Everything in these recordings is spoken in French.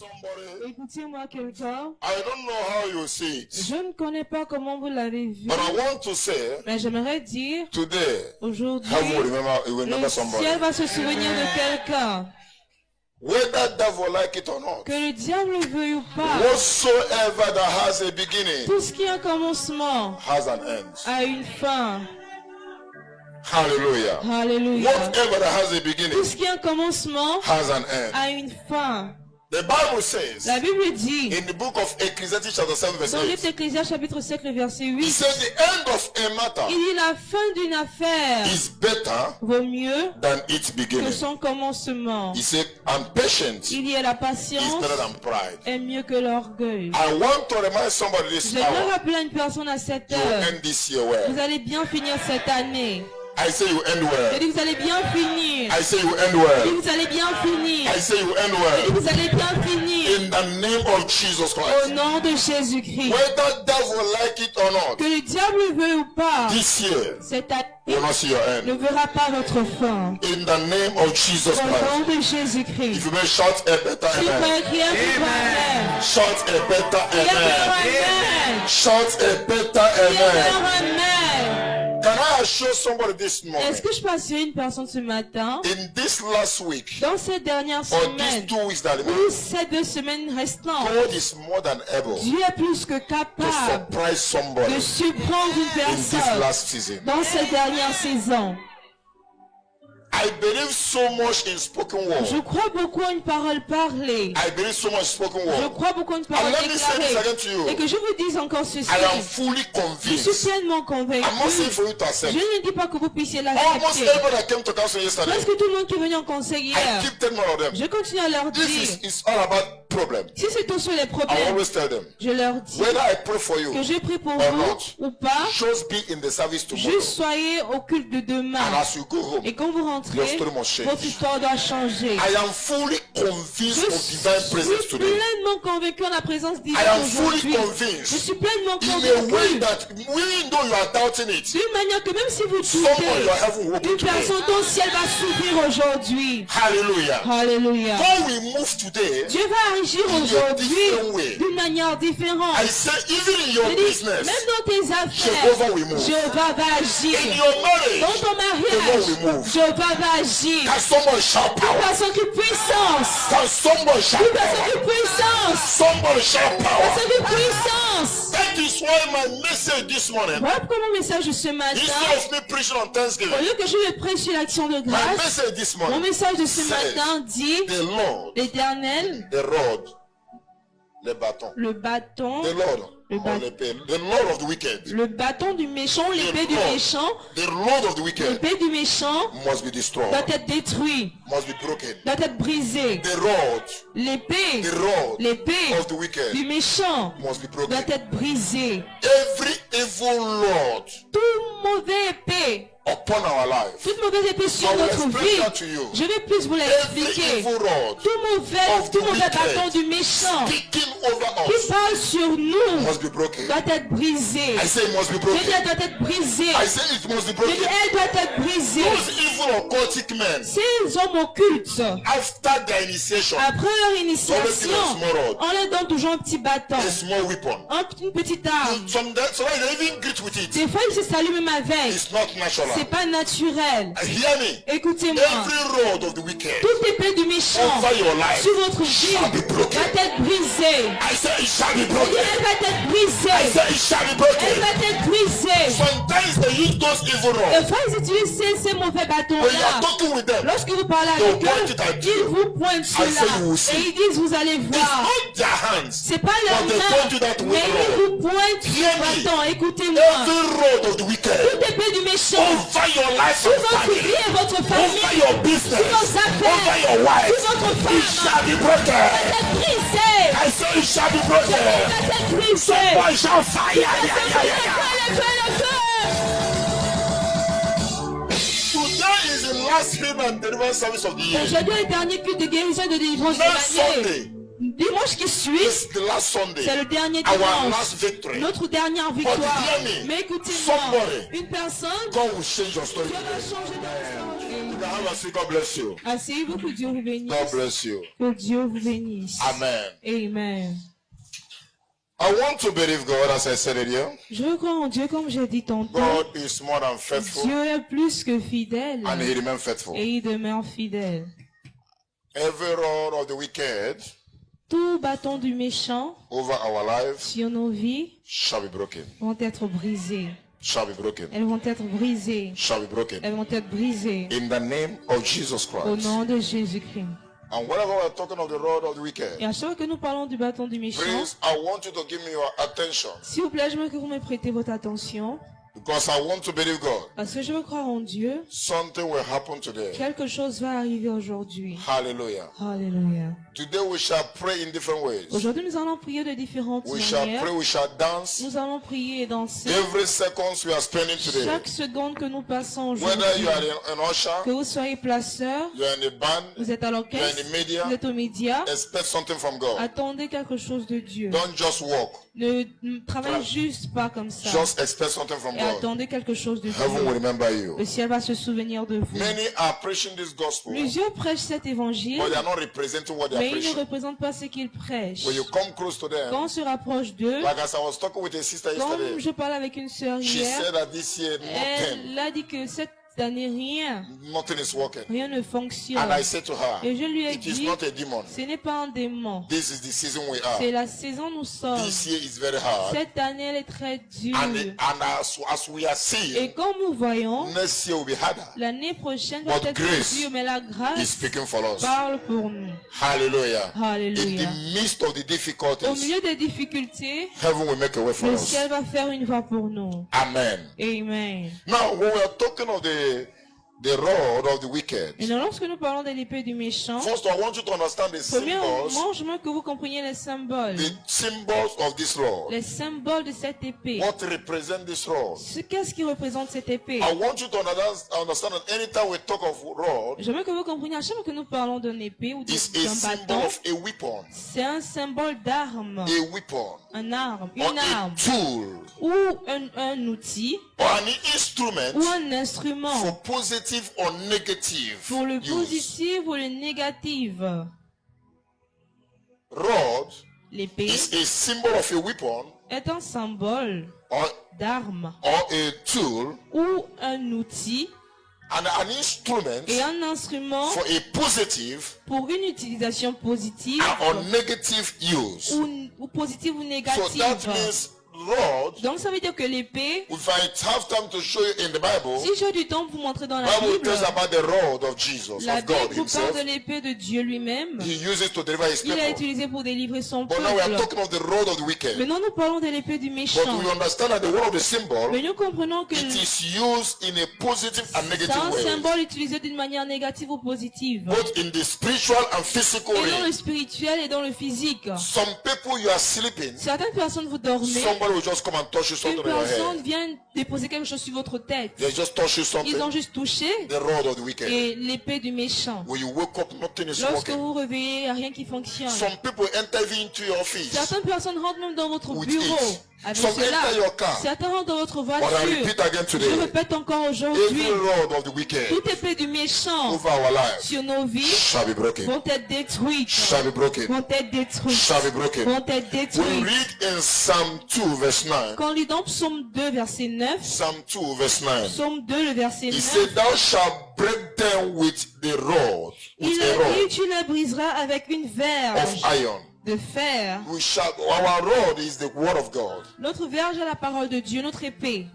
somebody. Écoutez-moi quelqu'un. I don't know how you see it, Je ne connais pas comment vous l'avez vu. but I want to say Mais j'aimerais dire, today, aujourd'hui, heaven will remember le somebody. ciel va se souvenir de quelqu'un. Whether devil like it or not, Que le diable le veuille ou pas, whatsoever that has a beginning tout ce qui a un commencement has an end. a une fin. Hallelujah. Alléluia. Whatever that has a Tout beginning ce qui a un commencement has an end. a une fin. The Bible says La Bible dit, in the book of Ecclesiastes chapter 7 verse dans le livre 8, d'Ecclésiaste chapitre 7, le verset he 8, says the end of a matter il dit la fin d'une affaire is better vaut mieux than its que beginning. son commencement. He said, and patience Il dit la is patience better than pride. est mieux que l'orgueil. I want to remind somebody this J'aimerais hour, rappeler à une personne à cette you will heure, end this year well. vous allez bien finir cette année. I say you end Je well. dis vous allez bien finir. I say you end Je dis well. vous allez bien finir. I say you end Je dis well. vous allez bien finir. In the name of Jesus Au Christ. nom de Jésus-Christ. Whether devil like it or not, Que le diable veuille ou pas, this year cette you année will not see your ne end. verra pas votre fin. In the name of Jesus Au nom Christ. de Jésus-Christ. If you may shout a better Tu amen. peux crier pour Amen. Shout a better Crier pour amen. Amen. Shout a better Crier pour amen. Amen. Can I assure somebody this Est-ce morning? que je peux assurer une personne ce matin, In this last week dans cette dernière or these semaine, 2 weeks that ou remain, ces 2 semaines restantes, God is more than able Dieu est plus que to capable surprise somebody de surprendre une in this personne last season. dans cette dernière saison. I believe so much in spoken Je word. crois beaucoup à une parole parlée. I believe so much in spoken Je word. crois beaucoup à une And parole let me say this déclarée. again to you. Et que je vous dise encore ceci. I am fully Je suis convinced. pleinement convaincu. I'm not saying for you to Je accept. ne dis pas que vous puissiez Almost l'accepter. everybody that came to council yesterday, Presque tout le monde qui est venu en conseil I hier, keep telling all of them, je continue à leur this dire, is all about problem. si c'est tout sur les I problèmes, always tell them, je leur dis whether I pray for you que je prie pour or vous not, ou pas, just be in the service tomorrow. juste soyez au culte de And demain. as you go home, Et quand vous rentrez, your story must change. votre histoire doit changer. I am fully convinced Je of divine presence suis today. pleinement convaincu en la présence divine I am fully aujourd'hui. Je convinced suis pleinement in a way convaincu that even though you are doubting it, d'une manière que même si vous someone doutez, your heaven will open une today. personne dont le ciel va s'ouvrir aujourd'hui. Hallelujah. Alléluia. God will move today. Dieu va agir In a aujourd'hui different way. d'une manière différente. I say even in your Je dis, business, même dans tes affaires, Jehovah will move. Jéhovah va agir. In your marriage, Dans ton the Lord mariage, will move. Jéhovah va agir. Can someone shout Une power? personne qui puissance. Can someone shout Une personne power? qui puissance. Somebody shout Une power. personne qui puissance. That is why my message this morning, Voilà pourquoi mon message de ce matin, instead of me preaching on au Thanksgiving, lieu que je vais prêcher l'action de my grâce, message this mon morning message de ce says, matin dit, the Lord, l'Éternel, the rod, le bâton, le bâton, the Lord, Le or bâton. l'épée, the Lord of the wicked, le bâton du méchant, l'épée du méchant, the Lord of the wicked l'épée du méchant must be destroyed, doit être détruit, must be broken. doit être brisé. The rod, L'épée, the rod l'épée of the wicked du méchant must be doit broken. être brisée. Every evil lord Toute mauvaise épée, upon our life, toute mauvaise épée sur I will notre explain vie, that to you. je vais plus vous Every l'expliquer. evil rod of the Tout mauvais wicked bâton du méchant speaking over qui us parle sur nous must be broken. doit être brisé. I say it must be Je dis, broken. elle doit être brisée. I say it must be Je dis, broken. elle doit être brisée. Those evil occultic men, Ces hommes occultes, after their initiation, après leur initiation, on leur donne toujours un petit bâton, a small weapon. une petite arme. Sometimes they even greet with it. Des fois, ils se saluent même avec. It's not natural. C'est pas naturel. Hear me. Écoutez-moi. Every rod of the wicked Toute épée du méchant over your life sur votre vie shall be broken. va être brisée. I say it shall be Et broken. elle va être I brisée. say it shall be Elle broken. va être brisée. Sometimes they use those evil rods. Des fois, ils utilisent ces mauvais When you are bâtons-là. talking with them, Lorsque vous parlez They'll avec point it at eux, you. ils vous pointent say you cela. will see. Et ils disent, vous allez it's voir. not their hands. C'est pas leur But they point you main, that mais way, ils Lord. vous pointent Hear le me. bâton. Écoutez-moi. Every rod of the wicked Toute épée du méchant over your life sur and votre vie family, et votre over famille, your business, sur vos over affaires, your wife, sur votre it femme, shall be broken. être brisée. I say it shall be broken. Être brisée. Someone shall fire. Le feu, le feu. Today is the last healing and deliverance service of the year. Aujourd'hui, le dernier culte de guérison et de délivrance Next de l'année. Sunday Dimanche qui suit, is the last Sunday. c'est le dernier Our dimanche. last victory. Notre dernière victoire. hear me. Mais écoutez-moi, Somebody. une personne God will change your story. Dieu va today. changer notre histoire. The Have a seat. God bless you. Asseyez-vous, que Dieu vous bénisse. God bless you. Que Dieu vous bénisse. Amen. Amen. I want to believe God, as I said earlier. Je veux croire en Dieu comme j'ai dit tantôt. God is more than faithful, Dieu est plus que fidèle. and He remains faithful. Et il demeure fidèle. Every rod of the wicked Tout bâton du méchant over our lives sur nos vies shall be broken. vont être brisés. Shall be broken. Elles vont être brisées. Shall be broken. Elles vont être brisées. In the name of Jesus Au Christ. nom de Jésus-Christ. And whenever we're talking of the rod of the wicked, Et à chaque fois que nous parlons du bâton du méchant, please, I want you to give me your attention, s'il vous plaît, je veux que vous me prêtez votre attention. because I want to believe God. Parce que je veux croire en Dieu. Something will happen today. Quelque chose va arriver aujourd'hui. Hallelujah. Alléluia. Today we shall pray in different ways. Aujourd'hui, nous allons prier de différentes We shall manières. pray, we shall dance. Nous allons prier et danser. Every second we are spending today. Chaque seconde que nous passons Whether aujourd'hui, you are an usher, que vous soyez placeur, you are in the band, vous êtes à you are l'orchestre, in the media, vous êtes aux médias, expect something from God. attendez quelque chose de Dieu. Don't just walk. Ne travaillez juste pas comme ça. Just expect something from Et God. attendez quelque chose de Heaven will Dieu. remember you. Le ciel va se souvenir de vous. Many are preaching this gospel, Plusieurs prêchent cet évangile, but they are not representing what they are mais ils ne preaching. représentent pas ce qu'ils prêchent. When you come close to them, Quand on se rapproche d'eux, like as I was talking with a sister comme yesterday, je parlais avec une sœur she hier, said that this year elle a dit que cette année, nothing is working. rien ne fonctionne. And I said to her, Et je lui ai it is dit, not a demon. ce n'est pas un démon. This is the season we C'est are. la saison où nous sommes. This year is very hard. Cette année, elle est très dure. And as we are Et seeing, comme nous voyons, next year will be harder. l'année prochaine va But être grace dure, mais la He's grâce speaking for us. parle pour nous. Hallelujah. In Alléluia. the midst of the Au difficulties, milieu des difficultés, heaven will make a way for le us. ciel va faire une voie pour nous. Amen. Amen. Now, when we are talking of the rod of the wicked, Et lorsque nous parlons de l'épée du méchant, first I want you to understand the premièrement, symbols, je veux que vous compreniez les symboles. the symbols of this rod. Les symboles de cette épée. What represent this rod? Qu'est-ce qui représente cette épée? I want you to understand that anytime we talk of rod, Je veux que vous compreniez, à chaque fois que nous parlons d'une épée ou it's a d'un symbol bâton, of a weapon, c'est un symbole d'arme. a weapon, Un arme, or une a arme, tool, ou un outil, or an instrument ou un instrument for positive or negative pour le use. positif ou le négatif. Rod L'épée is a symbol of a weapon est un symbole or d'arme a tool ou un outil and an instrument et un instrument for a positive pour une utilisation positive or negative use. ou positive ou So négative. that means rod, Donc ça veut dire que l'épée, if I have time to show you in the Bible, si j'ai du temps pour vous montrer dans la Bible Bible, tells about the rod of Jesus, la of God Bible vous parle himself. de l'épée de Dieu lui-même. He uses to deliver his Il l'a people. utilisé pour délivrer son But now we are peuple. talking of the rod of the wicked. Maintenant nous parlons de l'épée du But méchant. we understand that the word of the symbol, Mais nous comprenons que it is used in a positive and c'est negative un way. symbole utilisé d'une manière négative ou positive. Both in the spiritual and physical Et dans le way. spirituel et dans le physique. Some people, you are sleeping. Certaines personnes vous dormez. Somebody will just come and touch you Une something on your personne head. vient déposer quelque chose sur votre tête. They just touch you Ils ont something. juste touché The rod of the wicked. et l'épée du méchant. When you wake up, nothing is Lorsque working. vous vous réveillez, il n'y a rien qui fonctionne. Some people enter even into your office. Certaines personnes rentrent même dans votre With bureau it. avec Some cela. enter your car. Certains rentrent dans votre But I voiture. repeat again Je today. répète encore aujourd'hui. Every rod of the wicked Toute épée du méchant over our lives sur nos vies shall be broken. vont être détruites. Shall be broken. Vont être détruites. Shall be broken. Vont être We détruites. read in Psalm 2 verse 9. Quand on lit dans Psaume 2, verset 9, Psalm 2 verse 9. Psaume 2, le verset He 9, said, thou shalt break them with the rod, il with a a dit, rod tu la briseras avec une of verge iron. de fer. We shall, our rod is the word of God. Notre verge est la parole de Dieu, notre épée.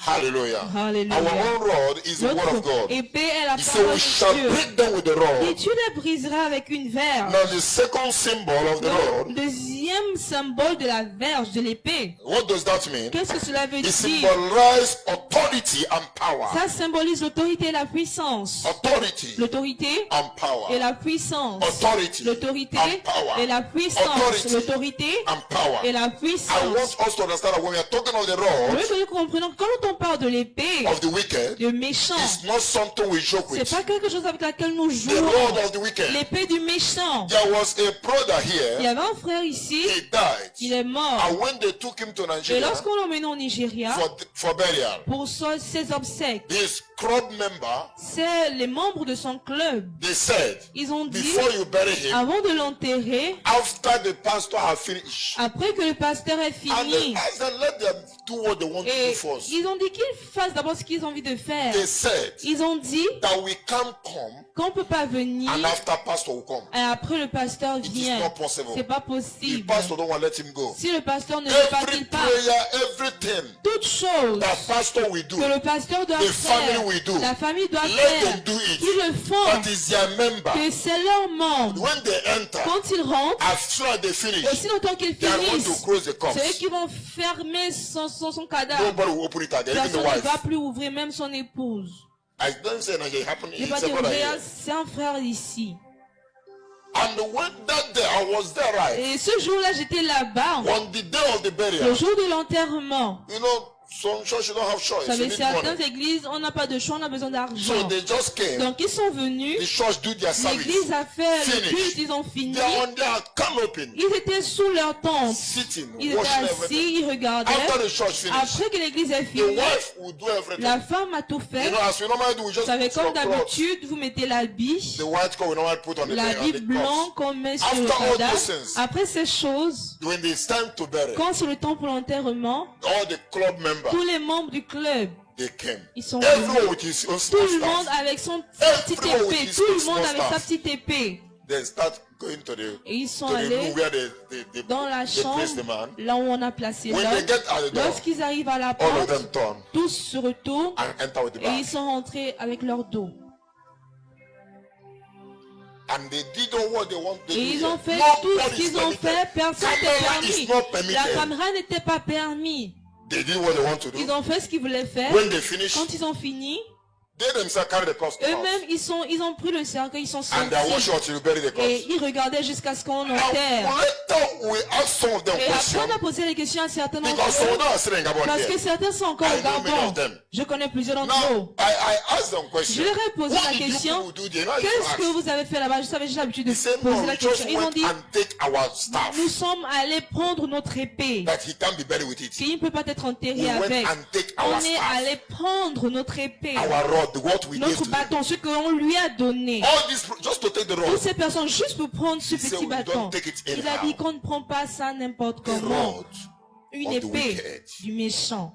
Hallelujah. Hallelujah. Our own rod is the word of Notre God. épée est la He said, parole we shall de Dieu. break them with the Et rod. tu la briseras avec une verge. Now the second symbol of the Le rod, deuxième symbole de la verge, de l'épée. what does that mean? Qu'est-ce que cela veut It dire? symbolizes authority and power. Ça symbolise l'autorité et la puissance. Authority L'autorité and power. et la puissance. Authority L'autorité and power. et la puissance. Authority L'autorité and power. et la I puissance. want us to understand that when we are talking of the Je rod veux que nous comprenions que quand on parle de l'épée, of the wicked, de méchant, it's not something we joke c'est with. pas quelque chose avec laquelle nous The jouons. rod of the wicked. L'épée du méchant. There was a brother Il y here. avait un frère ici, He died. il est mort. And when they took him to Et Nigeria lorsqu'on l'emmène au Nigeria for burial, pour ses obsèques, his club member, c'est les membres de son club. they said, Ils ont dit, before you bury him, avant de l'enterrer, after the pastor have finished, après que le pasteur ait and fini, they asked them, let them do what they want to et do first. ils ont dit qu'ils fassent d'abord ce qu'ils ont envie de faire. They said Ils ont dit that we can't come qu'on ne peut pas venir and after pastor will come. et après le pasteur It is vient. not possible. C'est pas The possible. pastor don't want to let him go. Si le pasteur ne veut pas Every qu'il parte, prayer, everything toute chose that pastor will do, que le pasteur doit the faire, family will do. la famille doit Let faire, them do it. qu'ils le font, That is their member. que c'est leur membre. When they enter, Quand ils rentrent, as soon as they finish, aussi longtemps qu'ils they are going to finissent, close the c'est eux cups. qui vont fermer son cadavre. Nobody will open it again, even the Personne ne va wife. plus ouvrir, même son épouse. I don't say that it happened. Il It's va a dire, brother regarde, here. c'est un frère ici. And when that day I was there, right? Et ce jour-là, j'étais là-bas. On the day of the Le burial, jour de l'enterrement. you know, some church you don't have Vous choice. You savez, need certaines money. églises, on n'a pas de choix, on a besoin So d'argent. they just came. Donc ils sont venus, The church do their service. l'église a fait le Finish. culte, ils ont fini. They are on their canopy, Ils étaient sous leur tente. sitting, Ils étaient watching everything. assis, ils regardaient. After the church finished, Après que l'église ait the fini, wife will do everything. la femme a tout You fait. know, as we normally do, we Vous just savez, put comme your clothes. d'habitude, vous mettez l'habit, The white coat we normally put on the l'habit corpse. blanc qu'on met sur le After all cadavre. those things, Après ces choses, when it's time to bury, quand c'est le temps pour l'enterrement, all the club members, tous les membres du club, they came. ils sont Everyone venus. with his own Tout small le monde staff. avec sa petite Everyone with épée. his Tout le small monde avec sa staff. petite épée. They start going to the, Et ils sont to the room allés where they dans la place the chambre, man. là où on a placé When l'homme. they get at the door, Lorsqu'ils arrivent à la all of porte, them turn tous se retournent and enter with the et ils bag. sont rentrés avec leur dos. And they did all what they wanted to do. Et ils ont fait No tout ce police qu'ils ont permitted. fait. Personne Camera n'était is permis. not permitted. La caméra n'était pas permis. They did what they want to do. Ils ont fait ce qu'ils voulaient faire. When they finished, Quand ils ont fini, they themselves carry the cross to house. eux-mêmes, ils ont pris le cercueil, ils sont And they are sortis. watching until you bury the cross. Et ils regardaient jusqu'à ce qu'on And enterre. later we ask some of them Et après, questions on a posé les questions à certains d'entre because some of eux. them are sitting about Parce here. que certains sont encore I know many regardants. of them. Je connais plusieurs d'entre Now eux. I asked them Je questions. leur ai posé What la did you question. people do there? Now you Qu'est-ce ask. que vous avez fait là-bas? Je savais, j'ai l'habitude de He said, poser no, la we just question. Ils ont went dit, and take our staff nous sommes allés prendre notre épée. that he can't be buried with it. Qu'il ne peut pas être We enterré went avec. and take our On est staff, allé prendre notre épée. our rod, what we gave Notre to them. bâton, ce qu'on lui a donné. All this just to take the Toutes rod. ces personnes, juste pour prendre ce He said, petit we bâton. don't take it Il a anyhow. dit qu'on ne prend pas ça n'importe The comment. rod Une of the épée wicked. du méchant.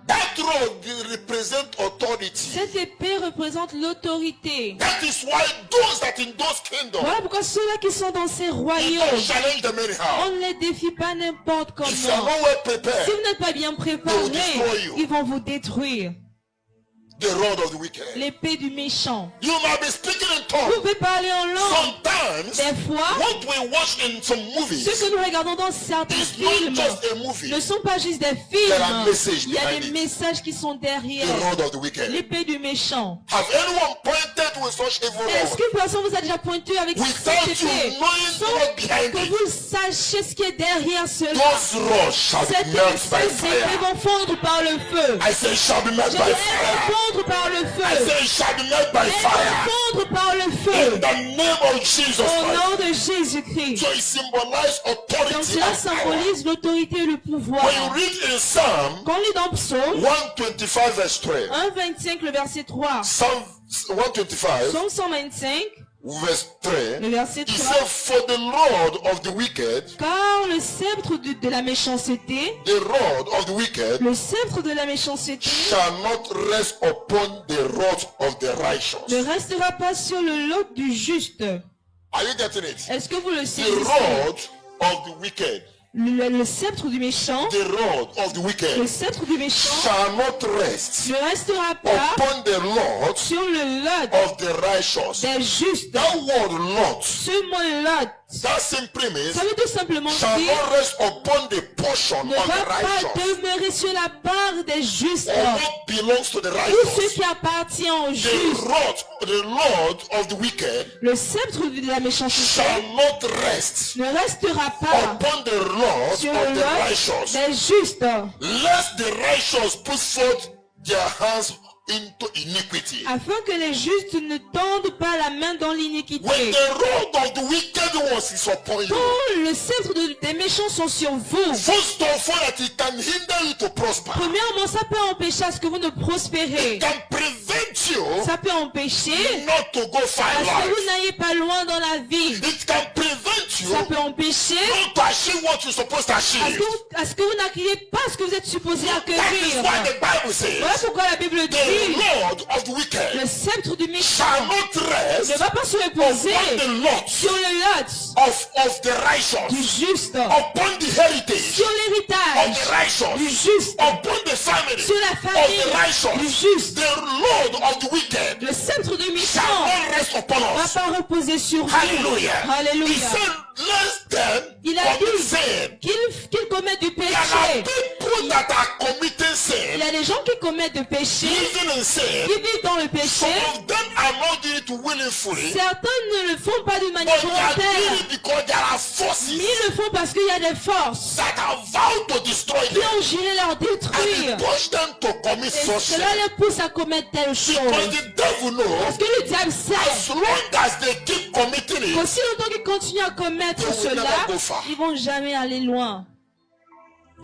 That rod represents authority. Cette épée représente l'autorité. That is why those that in those kingdoms, Voilà pourquoi ceux-là qui sont dans ces you royaumes, don't challenge them anyhow. on ne les défie pas n'importe If you are comment. not well Si prepared, vous n'êtes pas bien They will préparé, destroy you. ils vont vous détruire. the rod of the wicked. L'épée du méchant. You might be speaking in Vous tongues. pouvez parler en langue. Sometimes, Des fois, what we watch in some movies ce que nous regardons dans certains is not films just a movie. ne sont pas juste des There are films. messages Il y a behind des it. messages qui sont The derrière. rod of the wicked. L'épée du méchant. Have anyone pointed with such evil Est-ce rod? qu'une personne vous a déjà pointé avec Without cette you épée knowing sans what behind que it, vous sachiez ce qui est derrière cela? those rods shall be melted by Ces épées fire. vont fondre par le feu. I say shall be melted Je by vais fire. fondre par le I feu. say shall be melted by Elles fire. vont fondre par le In feu. the name of Jesus Au Christ. nom de Jésus-Christ. So it symbolizes Donc authority cela and power. symbolise l'autorité et le pouvoir. When you read in Psalm Quand on lit dans Psaume 125 verse 3, 1,25, le verset 3. Psalm 125 Psaume 125, verse 3, le verset he 3. said, for the rod of the wicked, Car le sceptre de la méchanceté, the rod of the wicked le sceptre de la méchanceté shall not rest upon the rod of the righteous. ne restera pas sur le lot du juste. Are you getting it? Est-ce que vous le The saisissez? rod of the wicked, Le sceptre du méchant, the rod of the le wicked sceptre du méchant shall not rest ne restera pas upon the lot sur le lot of the righteous. des justes. That word lot, Ce mot lot, that simply means ça veut tout simplement shall dire not rest upon the portion ne of va the pas righteous demeurer sur la part des justes or what belongs to the ou ce righteous. qui appartient aux The justes. rod, the Lord of the wicked Le sceptre de la méchanceté shall not rest ne restera pas upon the rod sur of le the lot righteous, des justes, lest the righteous put forth their hands into iniquity. afin que les justes ne tendent pas la main dans When l'iniquité. the rod of the wicked ones is upon you. Quand le sceptre des méchants sont sur vous, First of all, that it can hinder you to prosper. premièrement, ça peut empêcher à ce que vous ne prospérez. It can prevent you Ça peut empêcher not to go far à in ce que life. vous n'ayez pas loin dans la vie. It can prevent you Ça peut empêcher not to achieve what you're supposed to achieve. à ce que vous n'accueillez pas ce que vous êtes supposé That is acquérir. why the Bible Voilà says, pourquoi la Bible the dit, Lord of the wicked le sceptre du méchant shall not ne rest va pas se upon reposer the lots sur le lot of the du righteous, juste, upon the heritage sur of l'héritage the du righteous, juste, upon the family sur la of the famille du righteous. juste. The Lord of the wicked Le sceptre du shall méchant not rest upon ne va us. pas reposer sur vous. Hallelujah. He Alléluia. said, let them Il a commit dit sin. qu'ils commettent du There are péché. people that are committing Il sin, y a des gens qui commettent du péché, living in sin. qui vivent dans le péché. Some of them are not doing it willingly, Certains ne le font pas d'une but manière they are doing volontaire, it because there are mais forces ils le font parce qu'il y a des forces that have vowed to destroy qui them, ont juré leur and détruire. it push them to commit Et such sin. cela les pousse à commettre telle chose. Because the devil knows, Parce que le diable sait as long as they keep committing it, qu'aussi longtemps qu'ils continuent à commettre They will cela, never go far. ils vont jamais aller loin.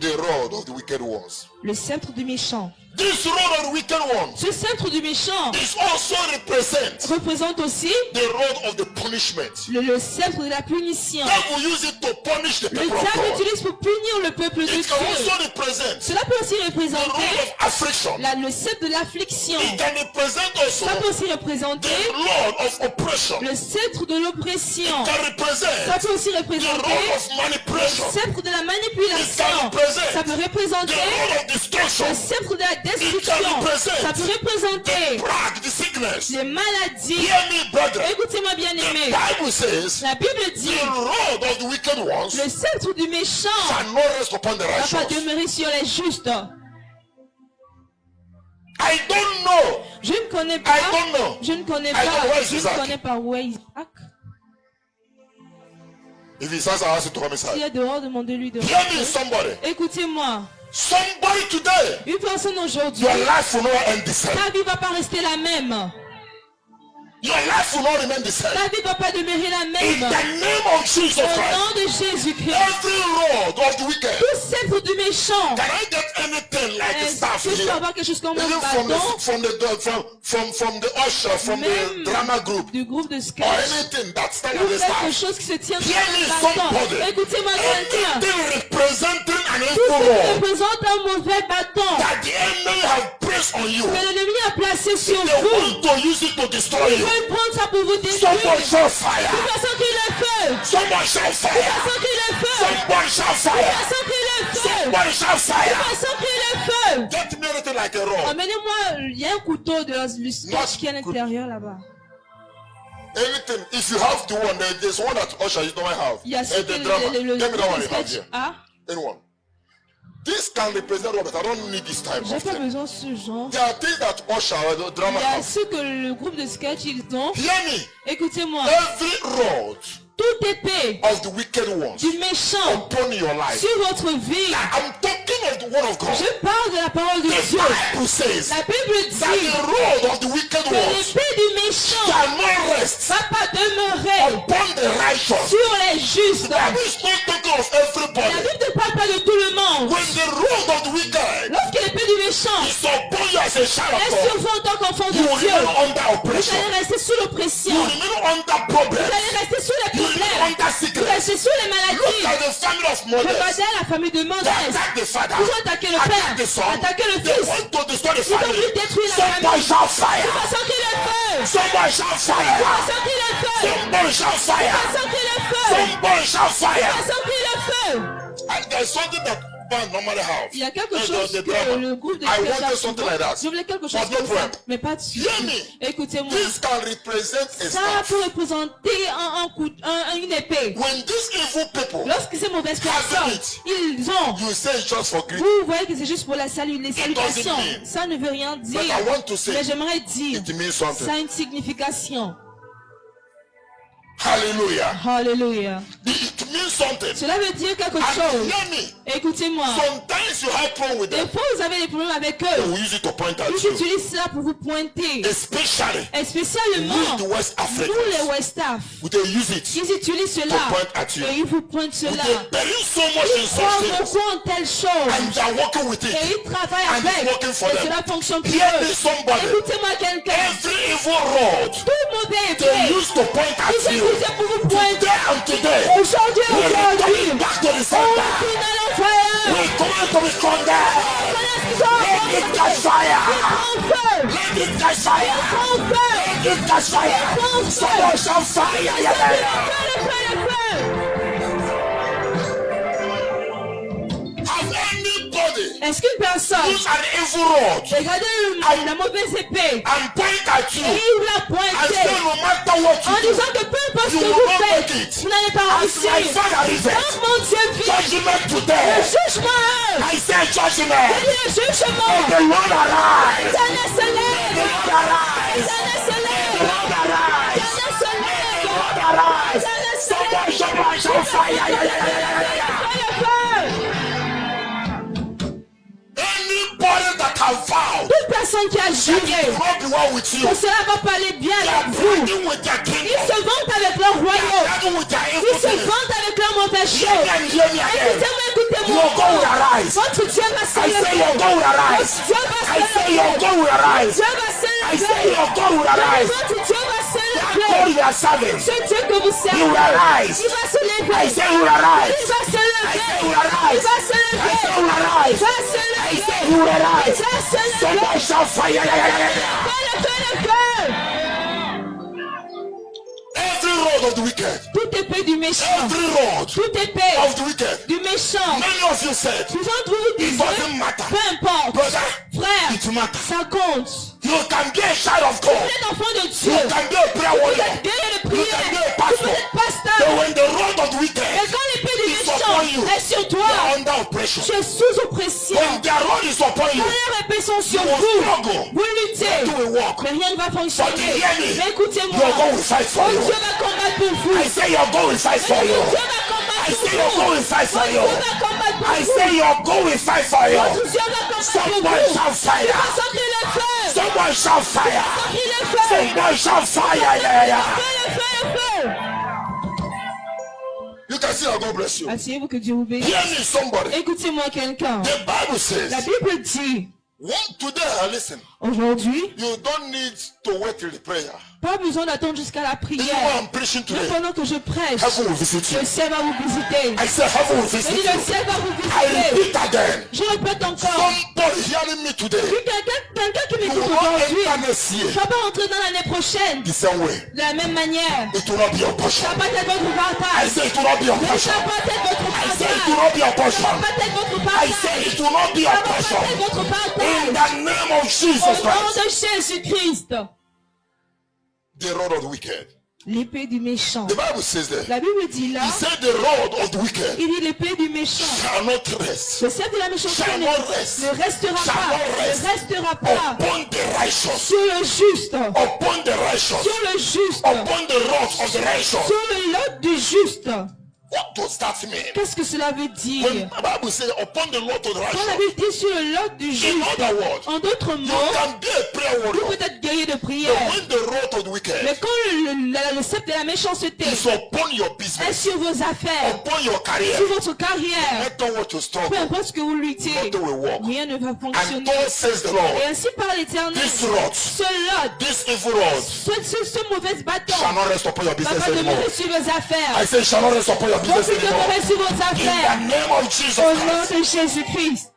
the rod of the wicked ones. Le sceptre du méchant. This rod of the wicked ones Ce sceptre du méchant is also represent représente aussi the rod of the punishment. le sceptre de la punition. God will use it to punish the Le people of diable God. l'utilise pour punir le peuple de It can also Dieu. represent Cela peut aussi the rod représenter of affliction. le sceptre de l'affliction. It can represent also Ça peut aussi représenter the rod of oppression. le sceptre de l'oppression. Can Ça represent peut aussi the représenter rod of le manipulation. sceptre de la manipulation. Ça peut The représenter rod of destruction. le sceptre de la destruction. Ça peut représenter Plague, the sickness. les maladies. Hear me, brethren. Écoutez-moi bien The aimé. Bible says La Bible dit the rod of the wicked ones le sceptre du méchant shall not rest upon the ne va pas righteous. demeurer sur les justes. I don't know. Je ne connais I pas. don't know. Je ne connais I don't know pas. where is Je ne Isaac. connais pas où est Isaac. If he says, I ask you to come S'il inside. est dehors, demandez-lui de Hear me, rentrer. somebody. Écoutez-moi. Somebody today. Une personne aujourd'hui, Your life will not end the same. ta vie ne va pas rester la même. Your life will not remain the same. Ta vie ne va pas demeurer la In même. the name of Jesus Au Christ. nom de Jésus-Christ. Every rod of the wicked. Tout sceptre du méchant. Can I get anything like the Est-ce staff que je peux here? avoir quelque chose comme un Even bâton from the usher, from the Même drama group, du groupe de or sketch anything that stands ou with the quelque staff. chose qui se tient sur Hear me, le bâton. somebody. Écoutez-moi quelqu'un. Anything representing an Tout evil ce qui rod représente un mauvais bâton that the enemy have placed on you, que l'ennemi a placé sur they vous, want to use it to destroy il you. veut prendre ça pour vous détruire. Someone shall fire. Une personne qui le fait. Someone shall Une fire. personne qui le fait. Someone shall Une fire. personne qui le fait. Someone shall Une fire. personne qui le fait. Get me anything like a rod. Amenez-moi, il y a un couteau de le sketch qui est à l'intérieur là-bas. Anything. If you have the one, there's one that usher you don't have. Il y a ce And que the drama. le Get me that one you have sketch here. a. Anyone. This can represent Robert. I don't need this type J'ai of pas thing. besoin de ce genre. There are things that usher or the drama Il y a have. ce que le groupe de sketch ils ont. Hear me. Écoutez-moi. Every rod Toute épée of the wicked ones du méchant upon your life. sur votre vie. I'm talking of the word of God. Je parle de la parole de The Dieu. Bible says La Bible that dit the rod of the wicked que ones l'épée du méchant shall not rest va pas demeurer upon the righteous. sur les justes. The Bible is not talking of La everybody. Bible ne parle pas de tout le monde. When the rod of the wicked Lorsque l'épée du méchant is upon you as a child est of sur God, vous en tant qu'enfant de you will Dieu, remain under vous oppression. allez rester sous You l'oppression. will remain under Vous problems. allez rester sous les You will remain problèmes. under Vous sickness. restez sous les Look maladies. at the family of mothers. Regardez la famille de They Moses. attack the father. Ils ont attaqué le Attack père, the son. attaqué le They fils. want to destroy the Ils ont family. voulu détruire la Someone famille. shall fire. Personne qui le fait. Someone shall fire. Personne qui le fait. Someone shall fire. Personne qui le fait. Someone shall fire. Personne qui le fait. And there's something that man normally have. Il y a quelque And chose the que drama. le groupe de I sketch wanted a something souvent. like that. Je voulais quelque chose But no comme ça, problem. mais pas de suite. Hear me. Écoutez-moi. This can represent a Ça staff. peut représenter une épée. When these evil people, Lorsque ces mauvaises personnes, it. ils ont. you say it's just for greed. Vous voyez que c'est juste pour les salutations. mean. Ça ne veut rien dire. But I want to say Mais j'aimerais dire, it means something. ça a une signification. Hallelujah. Hallelujah. It means something. Cela veut dire quelque And chose. hear me. Écoutez-moi. Sometimes you have problem with Des them. fois, vous avez des problèmes avec They eux. will use it to point at Ils you. utilisent cela pour vous pointer. Especially Et spécialement, we, the West nous les Africans. West Af, They use it ils utilisent to cela. point at you. Et ils vous pointent They cela. bury so much in Ils such croient things. beaucoup en telle chose. And they are working with Et it. ils travaillent And it's avec. working for Et them. cela fonctionne pour Hear me eux. somebody. Écoutez-moi quelqu'un. Every evil road Tout mauvais they épée. used to point at Ils you. utilisaient pour vous pointer. Today and today. Aujourd'hui, We aujourd'hui. return back to the On center. retourne à l'enfer. We come to be stronger. Let it catch fire. Let it catch fire. Let it catch fire. Someone shall fire. Yeah, yeah, yeah. Have anybody Est-ce qu'une personne use an evil rod regardez la mauvaise épée and point at et you il la and pointe say no matter what en you do, disant que peu importe ce you que will vous not faites, make it. vous n'allez pas As réussir. my father is Quand mon Dieu vit, judgment le today. jugement, I say judgment. le jugement, The Lord arise. l'éternel se lève, The Lord arise. l'éternel se lève, The Lord arise. l'éternel se lève, The Lord arise. l'éternel se lève. Someone shall fire. Yeah, yeah, yeah, yeah, yeah, yeah. Anybody that have vowed Toute personne qui a that juré it will not be well with you, que cela va pas aller bien they are avec vous, bragging with their ils kingdom. se vantent avec leur They are royaume, bragging with their ils evil se things. vantent avec leur mauvaise Hear chose. me and hear me again. Écoutez-moi, Your God will arise. votre Dieu va se I say lever. your God will arise. Votre Dieu va I se say lever. your God will arise. Dieu va se I say lever. your God will arise. Votre Dieu va se That lever. God you are serving, Ce Dieu que vous he servez, will arise. il va se lever. I say he will arise. Il va se lever. I say he will arise. Il va se I lever. say he will arise. Il va se I lever. say he will Il arise. va se lever. Somebody shall fire. Yeah, yeah, yeah, yeah. Fais le feu, le feu. Every road of the wicked. Toute épée du méchant, Every road toute épée of the wicked. du méchant, Many of you said, vous d'entre vous it dites, doesn't matter. peu importe, Brother, frère, it matters. ça compte. You can be a child of Vous God. êtes enfant de Dieu. You can be a prayer Vous warrior. êtes guerrier de You prière. can be a Vous pastor. êtes pasteur. But when the road of the Et wicked quand l'épée du is méchant upon you, est sur you toi, are under oppression. tu es sous oppression. When their road is upon you, Quand les épées sont sur you will vous, struggle. vous luttez. You will walk. Mais rien ne va But fonctionner. hear me. Mais écoutez-moi, Your God will fight for mon you. Dieu va combattre pour vous. I say your God will fight for Mon you. Dieu va combattre I pour say your God vous. will fight for Mon you. Dieu va combattre pour I vous. say your God will fight for you. Mon Dieu va combattre pour Someone vous. shall Tu fire. vas sortir le feu. Someone shall fire. Sortir le feu. Someone shall fire. Yeah, yeah. Feu, le feu, le feu. You can see how God bless you. Asseyez-vous que Dieu vous bénisse. Hear me, somebody. Écoutez-moi quelqu'un. The Bible says, La Bible dit, today, listen, aujourd'hui, you don't need to wait till the prayer. pas besoin d'attendre jusqu'à la This is why prière. I'm preaching Même today. pendant que je prêche, Heaven will visit you. le ciel va vous visiter. I say heaven will Je visit dis, you. le ciel va vous I visiter. repeat again. Je répète encore. Somebody hearing me today. Quelqu'un qui You m'écoute will not aujourd'hui enter next ne year va pas rentrer dans l'année prochaine the same way. de la même manière. It will not be your portion. Ça va pas être votre I partage. say it will not be your Ça portion. va pas être votre I say it partage. will not be your Ça portion. va pas être votre I partage. say it will not be Ça your va pas portion. être votre In partage. the name of Jesus Au nom Christ. de Jésus-Christ. The rod of the wicked. L'épée du méchant. The Bible says that. La Bible dit là, He said the rod of the wicked il dit l'épée du méchant. shall not rest Le cercle de la méchanceté Shall not rest. ne restera Shall pas. not rest. Ne restera pas upon the righteous. sur le juste. Upon the righteous. Sur le juste. Upon the rod of the righteous. Sur le lot du juste. What does that mean? Qu'est-ce que cela veut dire? When the Bible says upon the lot of the Quand la righteous, Bible dit sur le lot du in juste, other words, en d'autres you mots, can be a prayer vous warrior. pouvez être guerrier de But prière. when the rod of the wicked Mais quand le sceptre de la méchanceté is upon your est business, sur vos affaires, upon your career, sur votre carrière, let them what you peu struggle. importe ce que vous luttez, Nothing will work. rien ne va And fonctionner. God says the Et Lord, ainsi par l'Éternel, this rod, ce lot, this evil rod ce mauvais bâton shall not rest upon your va business pas anymore. demeurer sur vos affaires. I say shall not rest upon your Va business plus anymore. demeurer sur vos In affaires. the name of Jesus Au nom Christ. de Jésus-Christ.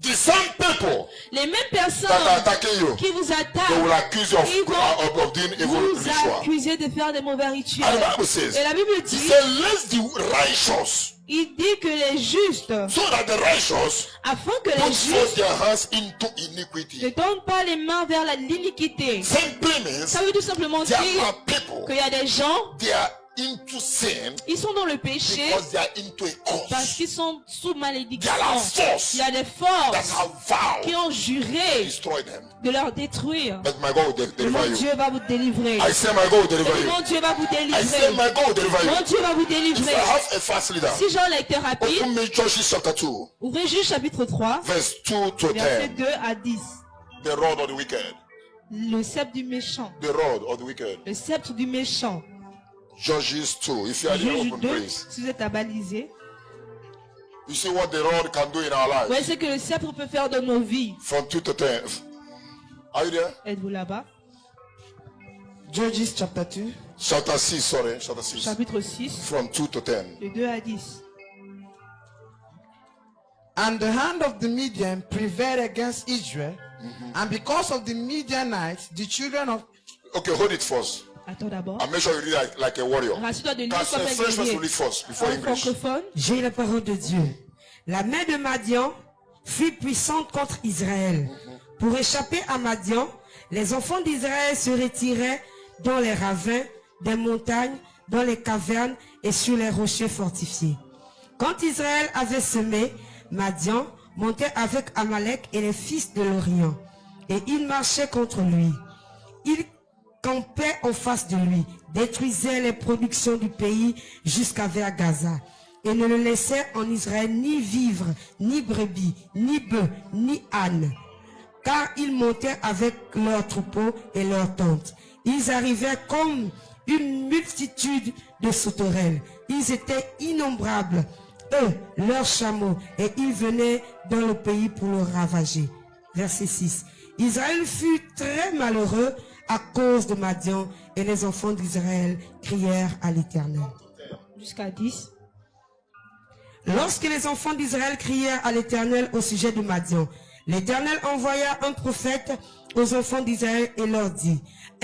The same people Les mêmes that are personnes attacking you, qui vous they will attaquent, accuse you ils vont of doing evil vous ritual. accuser de faire des mauvais And rituels. the Bible says, Et la Bible he dit, said, let the righteous, il dit que les justes, so that the righteous afin que put les forth justes their hands into ne iniquity. tournent pas les mains vers l'iniquité. Simply means Ça veut tout simplement there dire are people, qu'il y a des gens, their into sin Ils sont dans le péché because they are into a parce cause. qu'ils sont sous malédiction. There are forces Il y a des that forces have vowed qui ont to juré destroy them. de leur détruire. But my God will Et deliver mon you. Dieu va vous délivrer. I say my God will deliver Et you. mon Dieu va vous I say délivrer. my God will deliver you. Mon Dieu va vous If délivrer. I have a fast leader, Si j'ai un lecteur rapide, open me Judges chapter 2, ouvrez Juge chapitre 3, verse 2 to versets 10. 2 à 10. The rod of the wicked. Le sceptre du méchant. The rod of the wicked. Le sceptre du méchant. Judges 2. If you are there, Juge open 2, please. si vous êtes abalisé. You see what the rod can do in our lives. Voyez ce que le sceptre peut faire dans nos vies. From 2 to 10. Are you there? Êtes-vous là-bas? Judges chapter 2. Chapter 6, sorry. Chapter 6. Chapitre 6, From 2 to 10. de 2 à 10. And the hand of the Midian prevailed against Israel. And because of the Midianites, the children of Okay, hold it first. Attends d'abord. And make sure you read like a warrior. Rassure-toi de lire That's comme the un French person guerrier. read first before En English. francophone, J'ai la parole de Dieu. La main de Madian fut puissante contre Israël. Pour échapper à Madian, les enfants d'Israël se retiraient dans les ravins des montagnes, dans les cavernes et sur les rochers fortifiés. Quand Israël avait semé, Madian montait avec Amalek et les fils de l'Orient. Et ils marchaient contre lui. Ils campaient en face de lui, détruisaient les productions du pays jusqu'à vers Gaza, et ne le laissaient en Israël ni vivre, ni brebis, ni bœufs, ni ânes, car ils montaient avec leurs troupeaux et leurs tentes. Ils arrivaient comme une multitude de sauterelles. Ils étaient innombrables, eux, leurs chameaux, et ils venaient dans le pays pour le ravager. Verset 6. Israël fut très malheureux à cause de Madian, et les enfants d'Israël crièrent à l'Éternel. jusqu'à 10. Lorsque les enfants d'Israël crièrent à l'Éternel au sujet de Madian, l'Éternel envoya un prophète aux enfants d'Israël et leur dit: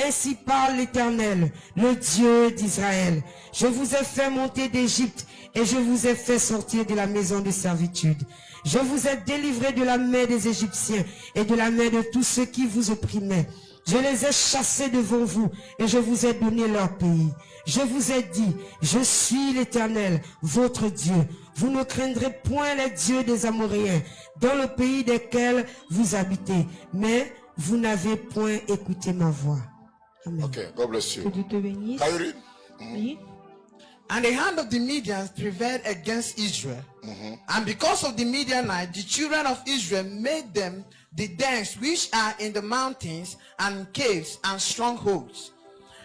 Ainsi parle l'Éternel, le Dieu d'Israël. Je vous ai fait monter d'Égypte et je vous ai fait sortir de la maison de servitude. Je vous ai délivré de la main des Égyptiens et de la main de tous ceux qui vous opprimaient. Je les ai chassés devant vous et je vous ai donné leur pays. Je vous ai dit, je suis l'Éternel, votre Dieu. Vous ne craindrez point les dieux des Amoréens dans le pays desquels vous habitez. Mais vous n'avez point écouté ma voix. Amen. Okay, God bless Que you. Dieu te bénisse. Can you read? Oui. And the hand of the Midians prevailed against Israel. And because of the Midianites, the children of Israel made them the dens which are in the mountains and caves and strongholds.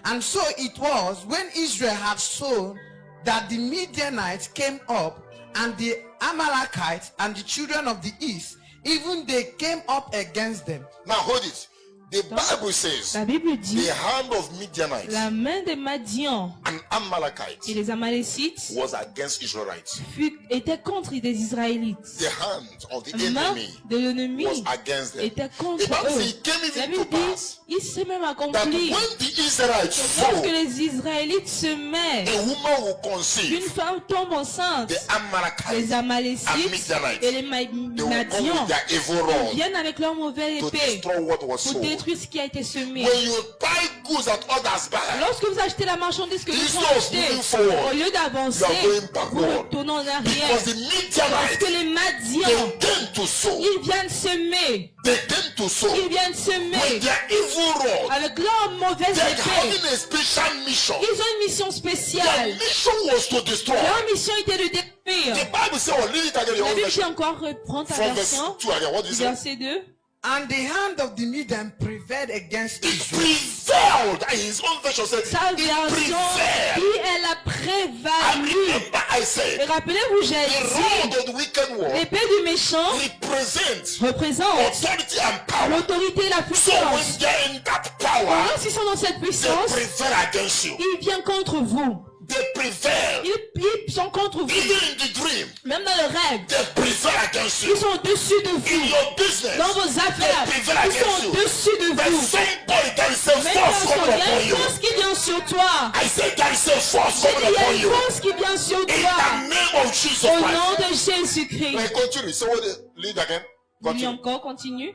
And so it was when Israel had sown that the Midianites came up, and the Amalekites and the children of the east, even they came up against them. Now hold it. The Bible says La Bible dit, the hand of Midianites la main des Madians and Amalekites et les Amalécites was against Israelites. était contre les Israélites. The hand of the La main enemy de l'ennemi was against them. était contre The Bible says eux. it came La even to Bible dit, pass il s'est même that accompli. when the Israelites Lorsque fall, les Israélites se mettent, a woman will une conceive. femme tombe enceinte. The Amalekites, Les Amalécites and Midianites, et les they will come Madians with their evil rod viennent avec leur mauvaise to épée destroy what was pour sold. détruire ce qui a été semé. When you buy goods that others buy, Lorsque vous achetez la marchandise que nous Instead avons of achetée, moving forward, au lieu d'avancer, you are going vous backward. retournez en arrière. because the Parce que Midianites, les Madians, they came to sow. ils viennent semer. They came to sow Ils viennent with semer their evil rod. avec leur mauvaise They're épée. having a special mission. Ils ont une mission Their spéciale. mission was to destroy. Leur mission était de The détruire. Bible says, oh, read it again, your La own Bible dit version. encore, reprends ta From verse version. 2 again, what do you say? Verset 2. And the hand of the Midian prevailed against It Israel. prevailed. And his own version said, Sa it version prevailed. dit elle a And prévalu. remember I Et said, rappelez-vous, j'ai the rod dit, of the wicked one l'épée du méchant represents représente authority and power. l'autorité et la So when puissance. they're in that power, Lorsqu'ils sont dans cette they puissance, prevail against you. ils viennent contre vous. They prevail. Ils sont contre vous. Even in the dream, Même dans le rêve, they prevail against you. ils sont au-dessus de In vous. your business, Dans vos affaires, they prevail ils sont against you. au-dessus de There's vous. somebody, there is a Mais force il coming y a upon une you. force qui vient sur toi. I said there is a force Il coming y a upon une you. force qui vient sur In toi. the name of Jesus Au Christ. nom de Jésus-Christ. Now continue. So what lead again? Lis Continue. encore, continue.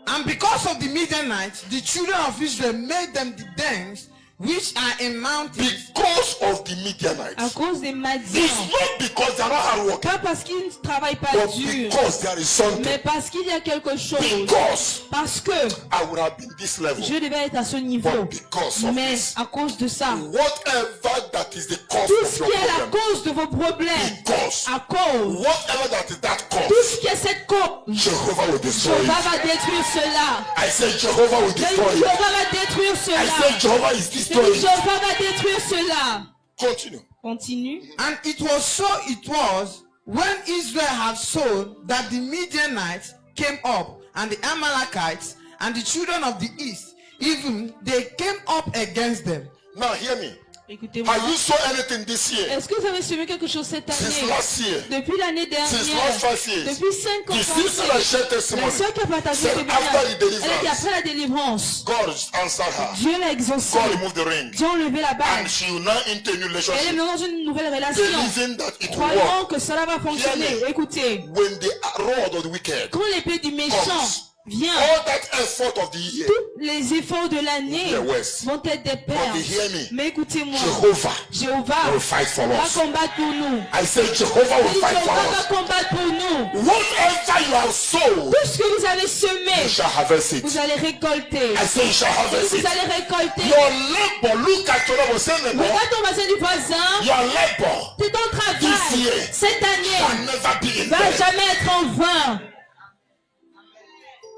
And because of the Midianites, the children of Israel made them the dens which are in mountains. Because of the Midianites. À cause des Madians. It's not because they are not hard working, Pas parce qu'ils ne travaillent pas but dur, because there is something. mais parce qu'il y a quelque chose. Because Parce que I would have been this level, je devais être à ce niveau. but because of Mais this. à cause de ça, Whatever that is the cause tout of ce your qui est la problem, cause de vos problèmes, because à cause, whatever that is that tout cause, ce qui est cette cause, Jehovah will destroy Jéhovah it. va détruire cela. I said Jehovah will destroy it. Jéhovah va détruire I cela. said Jehovah is destroying it. Jéhovah va détruire cela. Continue. Continue. And it was so it was when Israel had sown that the Midianites came up, and the Amalekites and the children of the east, even they came up against them. Now hear me. Écoutez-moi. Have you sown anything this year? Est-ce que vous avez semé quelque chose cette Since année? last year? Depuis l'année Since dernière. last 5 years? Depuis 5 ans. The sister that shared La testimony sœur qui a partagé said ses after the témoignages, elle a dit deliverance, après la délivrance, God answered her. Dieu l'a exaucé. God removed the ring. Dieu a enlevé la And bague. she will now into a new Elle est relationship. maintenant dans une nouvelle relation. Believing that it will Croyant work. que cela va fonctionner. Hear me. Écoutez, When the rod of the wicked, quand l'épée du méchant vient, all that effort of the year, tous les efforts de l'année the West. vont être des pertes. But hear me. Mais écoutez-moi, Jehovah Jéhovah will fight for va us. combattre pour nous. I said Jehovah will fight for Jéhovah va us. combattre pour nous. Whatever you have sown, Tout ce que vous avez you semé, shall harvest it. vous allez récolter. I say you shall harvest Vous it. allez récolter. Your labor, look at your labor, say neighbor, Regarde ton voisin du voisin. your labor C'est ton This travail. year Cette shall année never be in va vain. jamais être en vain.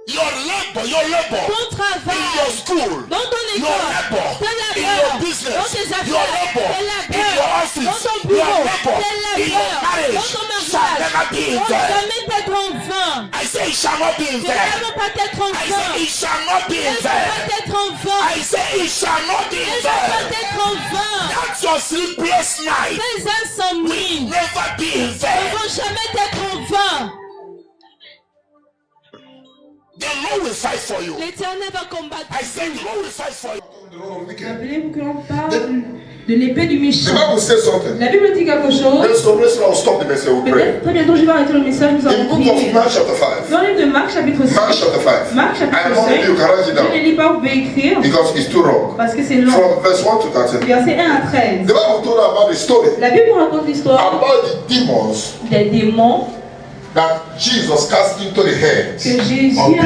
Your labor, Ton in travail your school, dans ton your école, labor, tes in your labeurs, business, dans tes your affaires, labor, tes in labeurs, your dans office, ton your bureau, labor, tes in your labeurs, dans marriage ton shall mariage never be in vont vain. jamais être en vain. I say it shall not be in Cela ne vain. va pas être en I vain. say it shall not be Cela in ne va vain. pas être en vain. I say it shall not be in Cela ne va vain. pas être en vain. That's your sleepless night. Ces insomnies Will never be in ne vain. vont jamais être en vain. The Lord will fight for you. L'Éternel va combattre. I say the Lord will fight for you. Rappelez-vous que l'on parle de l'épée du The méchant. Bible says something. La Bible dit quelque chose. I'll stop the message. We'll pray. Peut-être très bientôt je vais arrêter le message, nous In allons the book of prier. Mark chapter 5. Dans le livre de Marc chapitre 5. Mark chapter 5. Marc I chapitre don't 5. know if you can write it Je ne down lis pas, vous pouvez écrire because it's too long. parce que c'est long. From verse 1 to 13. Verset 1 à 13. The Bible told about the story La Bible raconte l'histoire about the demons des démons that Jesus cast into the heads que Jésus of pigs.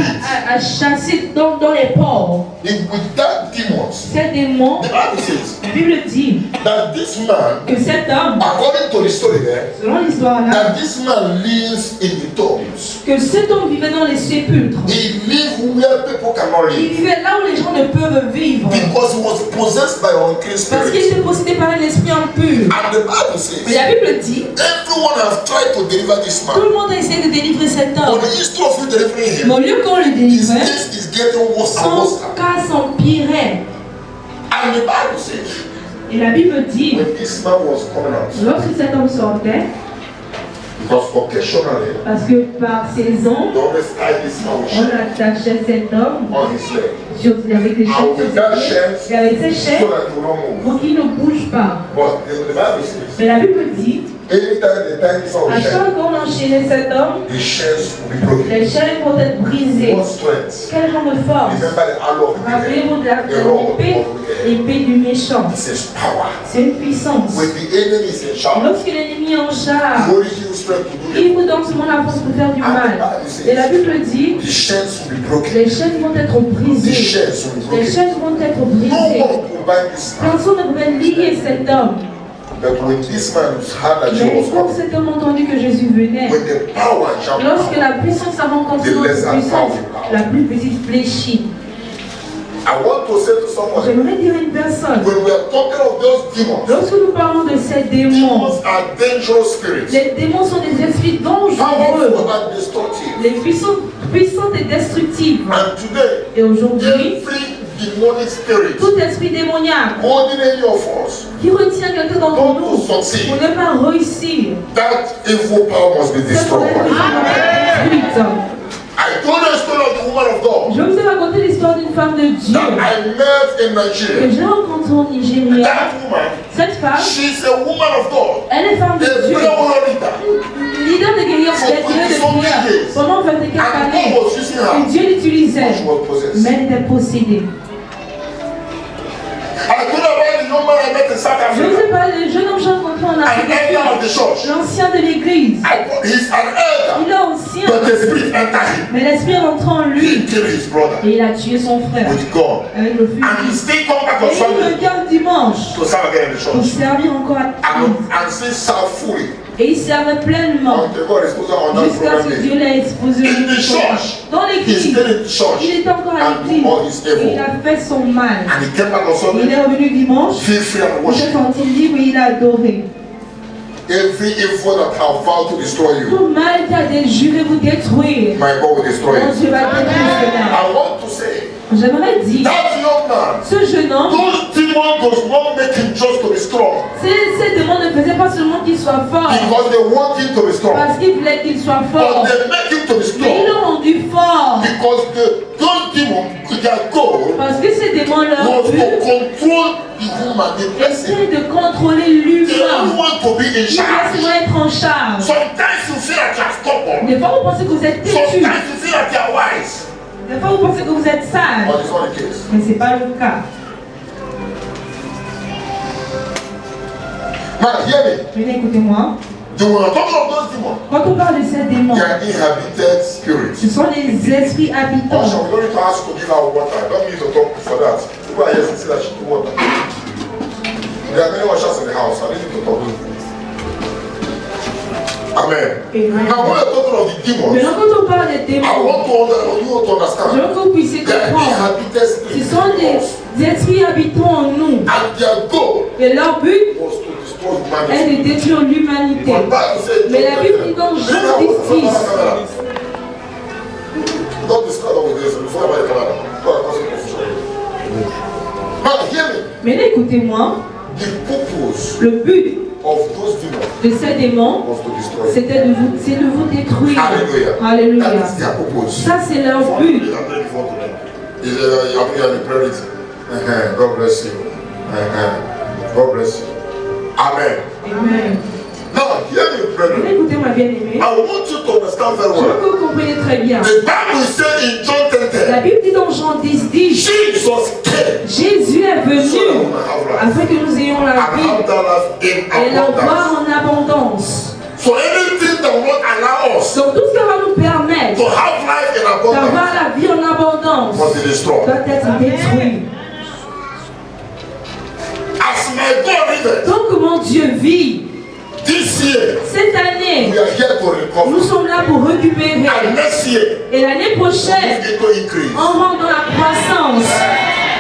a chassés dans les porcs. With that demons, Ces démons, the Bible says la Bible dit that this man, que cet homme, according to the story there, selon l'histoire là, that this man lives in the tombs. que cet homme vivait dans les sépulcres. He lives where people cannot Il live vivait là où les gens ne peuvent vivre. because he was possessed by unclean Parce qu'il spirits. était possédé par un esprit impur. And the Bible Mais says la Bible dit, everyone has tried to deliver this tout man. le monde a essayé de délivrer cet homme. But instead of you delivering Mais him, au lieu qu'on le his délivrait, case is getting worse and son worse. cas s'empirait. And the Bible says Et la Bible dit, when this man was coming out, lorsque cet homme sortait, because occasionally parce que par saison, they always tie this man with on chains attachait cet homme on his leg avec des chaînes sur ses pieds, et avec ses so chaînes that he will not move. pour qu'il ne bouge pas. But the Bible says Mais la Bible dit, anytime they tie this man à with chains, chaque fois qu'on enchaînait cet homme, the chains will be broken. les chaînes vont être brisées. What strength? Quel genre de force? Remember the arrow of the Rappelez-vous de l'épée du méchant. It says power. C'est une puissance. When the enemy is in charge, Lorsque l'ennemi est en he charge, only gives you strength to do il it. vous donne seulement la force pour faire du mal. Et la Bible dit, The chains will be broken. les chaînes vont être The brisées. chains will be Les broken. chaînes vont être No brisées. one could bind this man. Personne ne pouvait lier cet homme. But when this man heard that Mais Jesus was quand coming, cet homme a entendu que Jésus venait, when the power jumped lorsque out, la puissance a rencontré notre puissance, la plus petite fléchit. I want to say to someone, J'aimerais dire à une personne, when we are talking of those demons, lorsque nous parlons de ces démons, demons are dangerous spirits, les démons sont des esprits dangereux, powerful and destructive. les puissantes et destructives. And today, Et aujourd'hui, every demonic spirit tout esprit démoniaque holding any of us, qui retient quelqu'un d'entre nous pour ne pas réussir, that evil power must be cette destroyed. détruite. I told the story of the woman of God Je vous ai raconté l'histoire d'une femme de Dieu that I met in que Nigeria. j'ai rencontrée au Nigeria. That woman, Cette femme, she's a woman of God, elle est femme de a Dieu, prayer warrior, leader de guerriers de prière pendant 24 and années. God was using Et her. Dieu l'utilisait, She was possessed. mais elle était possédée. I told about the young man I met in South Je vous ai Africa. parlé du jeune homme que j'ai rencontré en An Afrique du elder of the Sud. church. L'ancien de l'église. He's an elder. Il est ancien. But the spirit entered him. Mais l'esprit est rentré en He lui. killed his brother Et il a tué son frère. with God. Avec le fusil. And he still come back Et on il Sunday regarde dimanche. to serve again in the Pour church. servir encore à And still serve fully Et il servait pleinement. until God is posted on that Jusqu'à ce program que Dieu day. l'ait exposé In the au church. Dans He l'église. stayed in the church Il était encore à and l'église. do all his Et il evil. a fait son mal. And he came back on Il Sunday, est revenu dimanche. feel free and Il s'est worship. senti libre et il a adoré. Every evil that have vowed to destroy you, Tout mal qui a des juré vous détruire. my God will destroy Mon it. Dieu va détruire cela. I want to say J'aimerais dire, that young man, ce jeune homme, those demons does not make him just to be strong ces démons ne faisaient pas seulement qu'il soit fort, because they want him to be strong, parce qu'ils voulaient qu'il soit but fort, they make him to be mais ils strong l'ont rendu fort. because those demons, their goal Parce que ces démons leur was but, to control the woman, the person. c'est de contrôler They only l'humain. want to be in Ils charge. laissent être en charge. Sometimes you feel like you're stubborn. Des fois, vous pensez que vous êtes têtu. Sometimes you feel like you're wise. Des fois, vous pensez que vous êtes sage. But it's not the case. Mais ce n'est pas le cas. Now hear me. Venez, écoutez-moi. The one talking of those demons, Quand on parle de ces démons, they are inhabited spirits. ce sont les esprits Pastor, habitants. we don't need to ask to give her water. I don't need to talk for that. People are here to see that she do water. There are many washers in the house. I don't need to talk. Amen. Amen. Now, when we're talking of the demons, Maintenant, quand on parle des I démons, want you to je understand. veux que vous puissiez They are comprendre. inhabited Ce spirits. sont des esprits habitants en nous. And their goal Et leur but was to destroy est humanity. de détruire l'humanité. But Bible says, Mais la Bible dit dans Jean 10, don't discuss all with this before I come out. Now, hear me. Mais écoutez-moi, The purpose le but of those demons de ces démons, was to destroy you. c'est de vous détruire. Hallelujah. That Alléluia. is their purpose. Ça, c'est leur but. I'm praying for them. You are the priority. God bless you. God bless you. Amen. Amen. Now, hear me, brethren. Écoutez-moi, bien-aimé. I want you to understand very Je veux well. que vous compreniez très bien. The Bible says in John 10:10, La Bible dit dans Jean 10, Jesus came Jésus est so that we venu might have life. afin que nous ayons la And have vie that life in et la abundance. voir en abondance. So anything that will not allow us Donc tout ce qui va nous permettre to have life in d'avoir abundance la vie en abondance must be destroyed. doit être détruit. As my God liveth, Donc comment Dieu vit, this year cette année, we are here to recover. nous sommes là pour récupérer. And next year Et l'année prochaine, it's going to increase. on rentre dans la croissance.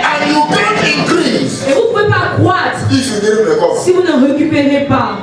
And you can't increase Et vous ne pouvez pas croître if you didn't recover. si vous ne récupérez pas.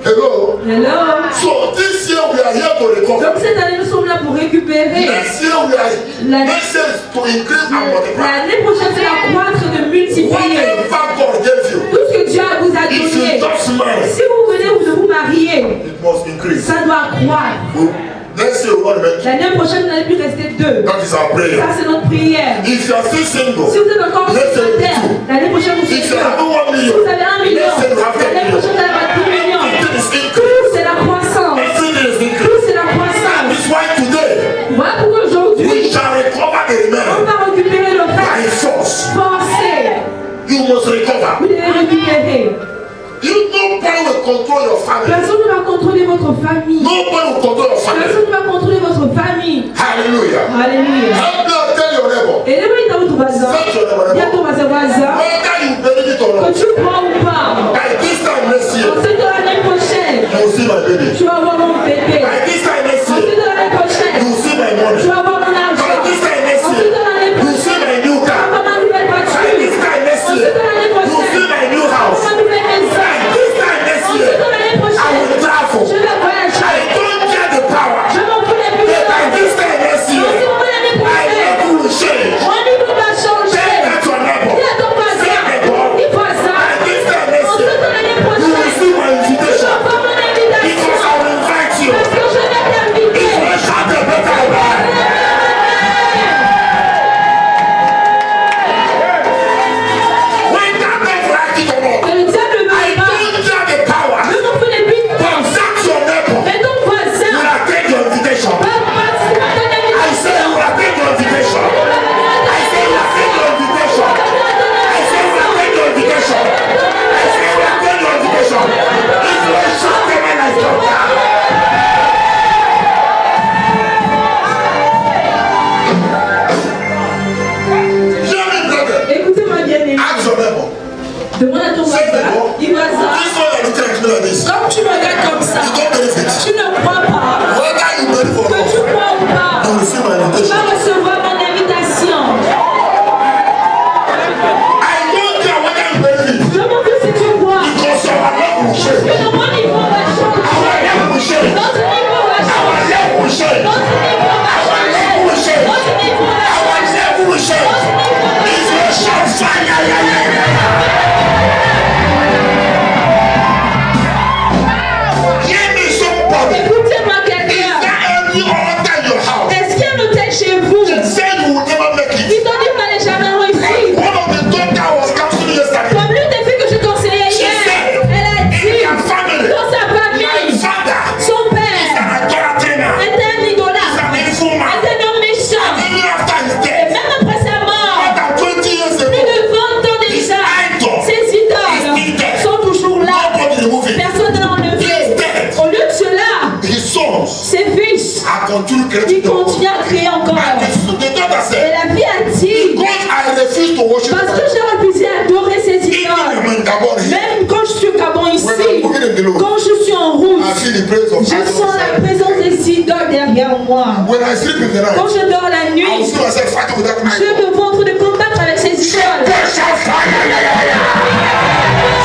Hello? Hello? So this year we are here to recover. Donc cette année, nous sommes là pour récupérer. Next year we are next year is to increase and multiply. L'année prochaine, c'est la croître de multiplier. Whatever God gave you, Tout ce que Dieu vous a if you donné, just marry, si vous venez de vous marier, it must increase. ça doit croître. Next year we want to make. L'année prochaine, vous n'allez plus rester deux. That is our Ça, prayer. c'est notre prière. If you are still single, Si vous êtes encore next year we célibataire, do. l'année prochaine, vous If serez you have deux. 1 million, Vous avez 1 million. next year we have 10 L'année million. prochaine, vous avez 10 millions. It is increase. Tout, c'est la croissance. Everything is Tout, increase. c'est la That croissance. is why today Voilà pourquoi we aujourd'hui, shall recover the on remaining va récupérer le by reste. force. Forcez. You must recover. Vous devez récupérer. Nobody will control your family. Personne ne va contrôler votre famille. Nobody will control your family. Personne ne va contrôler votre famille. Hallelujah. Alléluia. Help me and tell your neighbor. Et là, il est votre voisin. Dis à ton voisin, Whether you believe it or que not, tu crois ou pas. by this time next year, Ensuite de l'année prochaine, you will see my baby. tu vas avoir mon bébé. By this time next Ensuite year, de l'année you prochaine, will see my tu money. vas avoir mon By argent. this time next Ensuite year, de l'année you will prochaine, see my new tu vas car. avoir ma nouvelle By voiture. this time next Ensuite year, de l'année you will see prochaine, my new tu vas house. avoir ma nouvelle maison. By this time next Ensuite year, de l'année I prochaine, will travel. je vais voyager. I don't get the power. Je m'en fous les But by puissances. this time next year, Ensuite de l'année my prochaine, level will change. mon niveau va changer. Tell that to your neighbor. Dis à ton voisin, Say, neighbor, dis voisin, Regarde ton voisin. Dis voisin. This one you look at me like this. Comme tu me regardes comme ça, You don't benefit. tu ne crois pas. Whether you believe or Que tu not, crois ou pas, you receive my tu invitation. vas recevoir mon invitation. I don't care whether you believe. Je m'en fous si tu crois. Because our love will share. Que mon niveau va changer. Our love will share. Notre niveau va Our changer. love will share. Notre niveau va changer. Notre niveau va Our changer. love will share. If you shout fire, Hear me, somebody. Écoutez-moi Is quelqu'un. there any altar in your house Est-ce qu'il y a un hôtel chez vous? that said you will never make it? Ils t'ont dit que vous n'allez jamais réussir. One of the daughter was counseling yesterday. Comme l'une des filles que je conseillais hier, elle a In dit their family, dans sa my famille, father son is père an idolater now. était un idolâtre, He's an evil man. était un homme méchant. Even after his Et death, même après sa mort, more than 20 years plus ago, de 20 ans déjà, idols ces idoles sont toujours là. nobody remove it. Personne ne l'a enlevé. Au lieu de cela, His sons ses fils, are continuing ils creating the world. continuent à créer encore. And the daughter Et said, la vie a dit, because I refuse to worship parce que God, j'ai refusé d'adorer ces even idoles, in Gabon here, même quand je suis au Gabon when I'm ici, moving in the road, quand je suis en route, I feel the praise of je idols sens la inside. présence des idoles derrière moi. When I sleep in the Quand night, je dors la I will nuit, see myself fighting with that je idol. me vois en train de combattre avec ces idoles. Shout fire, yeah, yeah, yeah.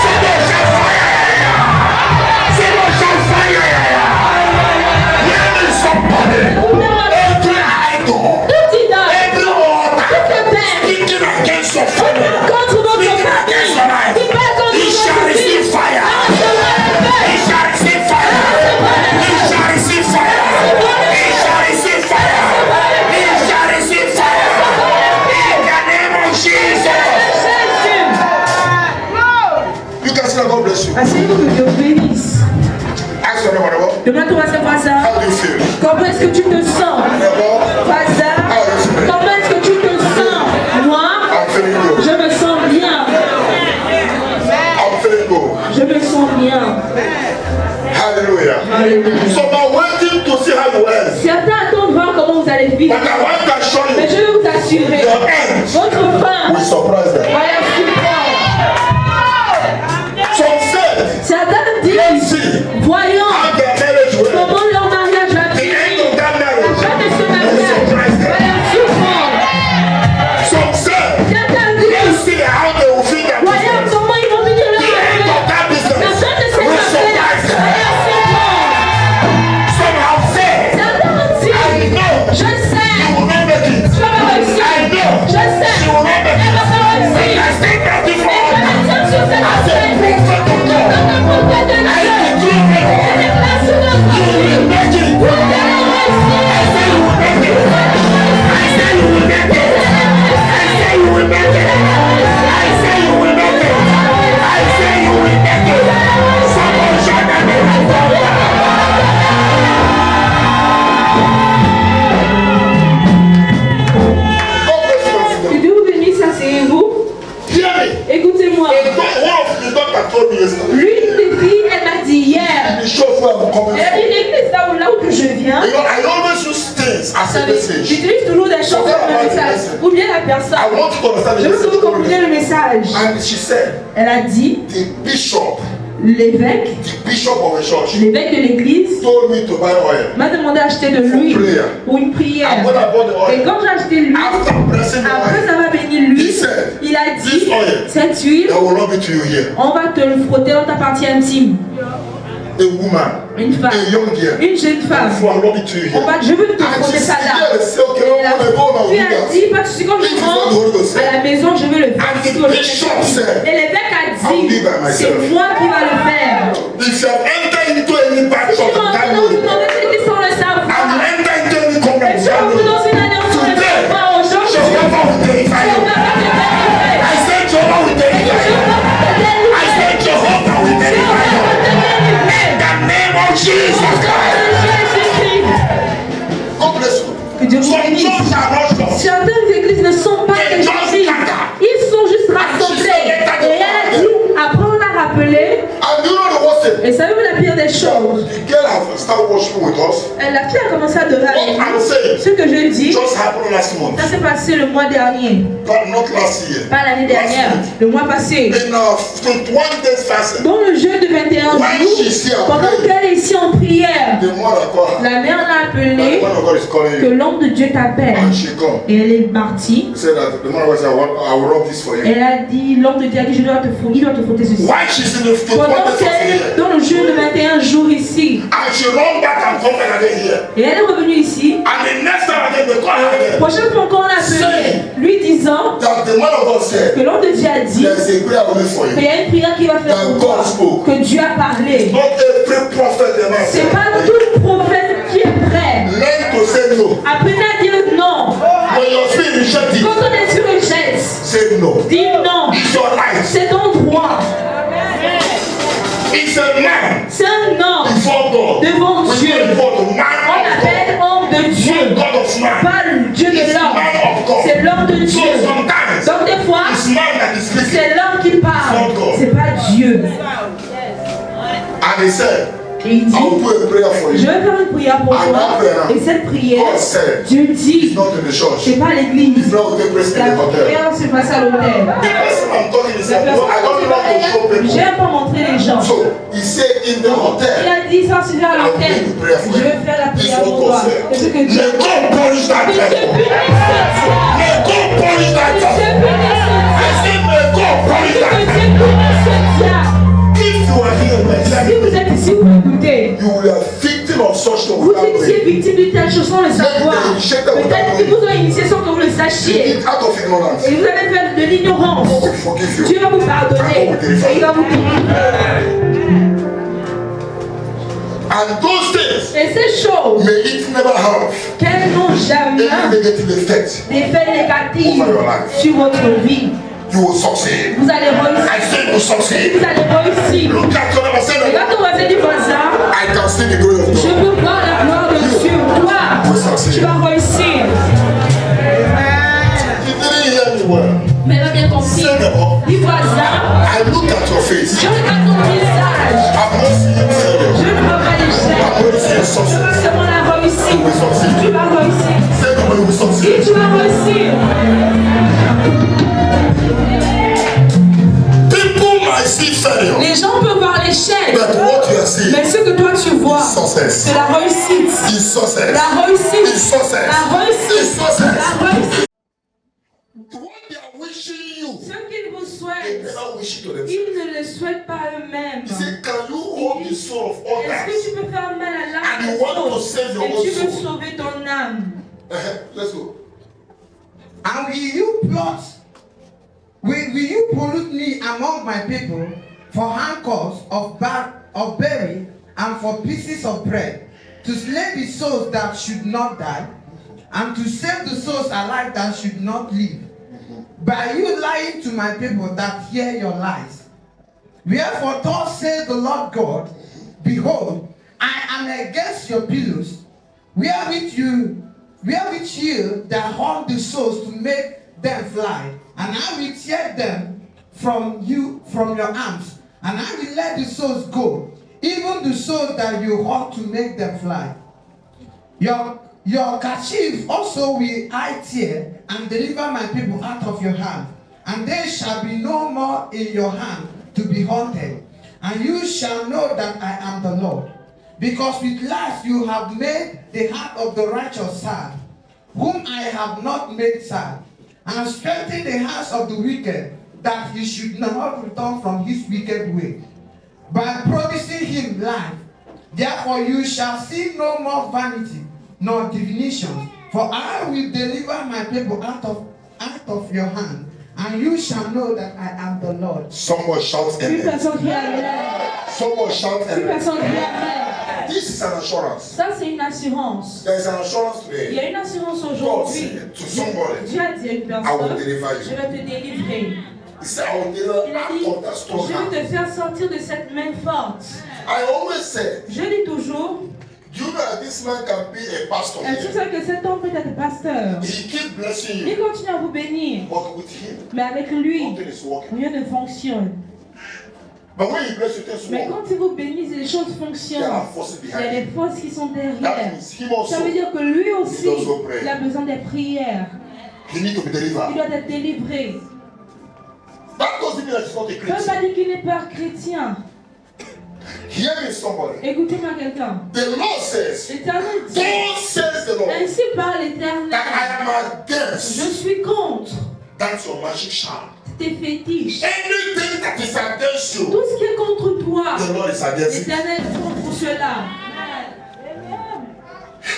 Somebody shout fire, yeah, yeah. Somebody shout fire, yeah, yeah. Hear me, somebody. Every idol, Toute idole, every altar, toute peur, speaking against your family, contre votre speaking against your life, qui parle contre he shall votre receive vie, fire. He shall receive fire. He shall receive fire. He shall receive fire. He shall receive fire. In the name of Jesus. You can say God bless you. Asseyez-vous, que Dieu vous bénisse. Ask your neighbor, Demande ton voisin, how do you feel? comment est-ce que tu te sens? Neighbor, Voisin, comment est-ce que tu te sens? Moi, I'm feeling good. je me sens bien. I'm feeling good. Je me sens bien. Hallelujah. Alléluia. So I'm waiting to see how you end. Certains attendent voir comment vous allez vivre. But I want to assure Mais you, je vais vous assurer, your end votre fin will surprise them. va les surprendre. Some said, Certains let's disent, see voyons how their marriage will end. comment leur mariage va The end finir. of that La marriage fin de ce will mariage surprise va them. les surprendre. Some said, Certains let's disent, see how they will feed their voyons business. comment ils vont finir leur The end of mariage. that La business fin de cette will affaire surprise va them. les surprendre. Some have said, Certains ont dit, I know je sais, you will not make it. tu vas pas réussir. I know Je sais, she will not make elle va pas it. réussir. I say nothing for Mais je her. me tiens sur cette I say affaire. prophet of God. Dans un prophète de I Dieu. say true Je faith. déclare sur notre You will vie. make it. Vous allez réussir. I say you will make it. I say you will make it. I say you will make it. I say you will make it. I say you will make it. Someone shout that name. God bless you. Que Dieu vous bénisse, asseyez-vous. Hear me. Écoutez-moi. One of the doctor told me yesterday. L'une des filles, elle m'a dit hier, The church where I'm coming elle a from. dit l'église là où que je viens, You know, I always use things as a message. j'utilise toujours des choses comme un message. Ou bien la I personne. want you to understand Je the veux que vous message. compreniez le message. And she said, Elle a dit, the bishop of a church l'évêque de l'église, told me to buy oil. m'a demandé d'acheter de l'huile pour une prière. And when I bought the Et oil, quand j'ai acheté l'huile, after pressing the après oil, avoir béni l'huile, he said, il a dit, this oil, cette huile, that will not be to you here. on va te le frotter dans ta partie intime. A woman, Une femme, a young girl, une jeune femme. will not be to you On here. va, je veux te And frotter she ça said, là. say, okay, Et la I'm gonna go now. fille do a that. dit, pas de souci, quand je rentre à la maison, je vais le faire. And the bishop said, Et l'évêque a I'll dit, be by myself. c'est moi qui va le faire. if you have entered into any bad Si church, vous that rentrez know dans it. une église sans le And savoir, you enter into any et conference, si that on know vous it. dans une alliance sans le Today, savoir aujourd'hui, Jehovah will terrify on you. va pas te faire. I said Jehovah will terrify you. I said Jehovah will terrify you. In the name of Jesus Christ. God bless you. Que Dieu vous Some bénisse. churches are not churches. Certaines églises ne sont pas des églises. Ils sont juste rassemblés. Et elle a dit, après on a rappelé, And you know the worst thing? et savez-vous la pire des ces choses. The girl have started worshiping with us. La fille a commencé à adorer avec What I'm nous. saying Ce que je dis, just happened last month. ça s'est passé le mois dernier. But not last year. Pas l'année dernière, Last le mois passé. week. In 21 days fasting. Dans le jeûne de 21 When she's here jours, pendant praying, qu'elle est ici en prière, the mother called her. la mère l'a The appelée man of God is calling que you. l'homme de Dieu t'appelle. And she come. Et elle est partie. He said that the man of God said, I will rub this for you. Elle a dit, l'homme de Dieu a dit, il doit te frotter ceci. Why she's in the 21 Pendant days fasting qu'elle est here. dans le jeûne de 21 jours ici, And she run back and come back again here. et elle est revenue ici, And the next time again they call her again. prochaine fois qu'on l'a appelée, lui disant That the man of God said, que l'homme de Dieu a dit there is a prayer only for qu'il you. y a une prière qui va faire pour toi, que Dieu a parlé. Not every prophet the man C'est said. pas tout prophète qui est prêt. Learn to say no. Apprenez à dire non. When your spirit rejects it, Quand ton esprit rejette, say no. dis non. It's your life. C'est ton droit. It's a man C'est un homme before God. devant We Dieu. call God the On man of God. appelle homme de Not Dieu. God of man. Pas le Dieu de It's l'homme. man of God. C'est l'homme de So Dieu. sometimes Donc des fois, it's man that is speaking. c'est l'homme qui parle. Not God. C'est pas Dieu. And he said, Et il dit, I will do a prayer for je you. vais faire une prière pour And toi. that prayer, Et cette prière, God said, Dieu dit, it's not in the church. c'est pas à l'église. It's not with the president La in the hotel. prière se passe à l'hôtel. The person I'm talking is La like, no, I don't personne want to show qui people. j'aime pas montrer les gens. So he said in the Il hotel, a dit ça, c'est à l'hôtel. Je vais faire la prière pour toi. Et ce que Dieu may God punish that Dieu devil. punisse ce diable. May God punish that Dieu devil. punisse ce I diable. said, may God punish that Que devil. Dieu punisse ce diable. If you are here, my Si friend, vous êtes ici, vous m'écoutez. you will be victim of such things Vous without étiez knowing. victime d'une telle chose sans le savoir. Peut-être qu'ils vous ont initié sans que vous le You sachiez. did out of ignorance. Et vous avez fait de l'ignorance. God will forgive you. Dieu va vous pardonner. Et il va vous délivrer. And those things, Et ces choses, may it never have qu'elles n'ont jamais any negative effect. d'effet négatif Over your life. sur votre vie. You will succeed. Vous allez I réussir. say you will succeed. Vous allez réussir. Look at your neighbor, say, Regarde ton voisin du voisin. I can see the glory of Je God. peux voir la gloire de Dieu. Toi, tu vas réussir. You didn't hear me well. Mais là, bien compris. Say, neighbor, Du voisin. I look at your face. Je regarde ton visage. I've not seen you failure. Je ne vois pas l'échec. I'm going to see you success. Seulement la réussite. You will succeed. Tu vas réussir. Say, neighbor, you will Et succeed. tu vas réussir. People might see failure, Les gens peuvent voir l'échec. but what you are seeing Mais ce que toi tu vois, is success. c'est la réussite. Is success. La réussite. Is success. La réussite. Is success. La réussite. What they are wishing you, Ce qu'ils vous they souhaitent, never wish it to themselves. ils ne le souhaitent pas eux-mêmes. He said, can you hold the soul of Est-ce others? que tu peux faire mal à l'âme And des you want to autres save your et own tu veux soul. sauver ton âme? Let's go. And will you plot? Will you pollute me among my people for handcuffs of berry and for pieces of bread, to slay the souls that should not die, and to save the souls alive that should not live? By you lying to my people that hear your lies. Wherefore thus says the Lord God, behold, I am against your pillows, wherewith you that haunt the souls to make them fly, and I will tear them from your arms, and I will let the souls go, even the souls that you haunt to make them fly. Your kerchief also will I tear, and deliver my people out of your hand, and they shall be no more in your hand to be haunted, and you shall know that I am the Lord. Because with lies you have made the heart of the righteous sad, whom I have not made sad, and strengthened the hearts of the wicked, that he should not return from his wicked way, by promising him life. Therefore you shall see no more vanity, nor divination, for I will deliver my people out of your hand, and you shall know that I am the Lord. Someone shout Une amen. personne qui amen. Someone shout Une amen. personne qui amen. This is an assurance. Ça, c'est une assurance. There is an assurance Il y today. a une assurance God aujourd'hui. said to somebody, Dieu a dit à une I will personne, deliver je you. vais te délivrer. He said, I will deliver Il a out dit, of that strong je hand. vais te faire sortir de cette main forte. I always said, Je dis toujours, do you know that this man can be a pastor est-ce que here? c'est que cet homme peut être pasteur? He keep blessing Il you, continue à vous bénir, but with him, mais avec lui, nothing is working. rien ne fonctionne. But when you bless, you take Mais small. quand il vous bénit, les choses fonctionnent. There are forces Il y a behind des it. forces qui sont That derrière. means him also. Ça veut dire que lui aussi, He also pray. il a besoin des prières. He need to be Il delivered. doit être délivré. That doesn't mean that he's not a Ça ne veut Christian. pas dire qu'il n'est pas chrétien. Hear me, somebody. Écoutez-moi quelqu'un. The Lord says, L'Éternel dit, God says the Lord, ainsi parle l'Éternel. that I am against Je suis contre that's your magic charm. tes fétiches. Anything that is against you, Tout ce qui est contre toi, the Lord is against it. l'Éternel est contre cela.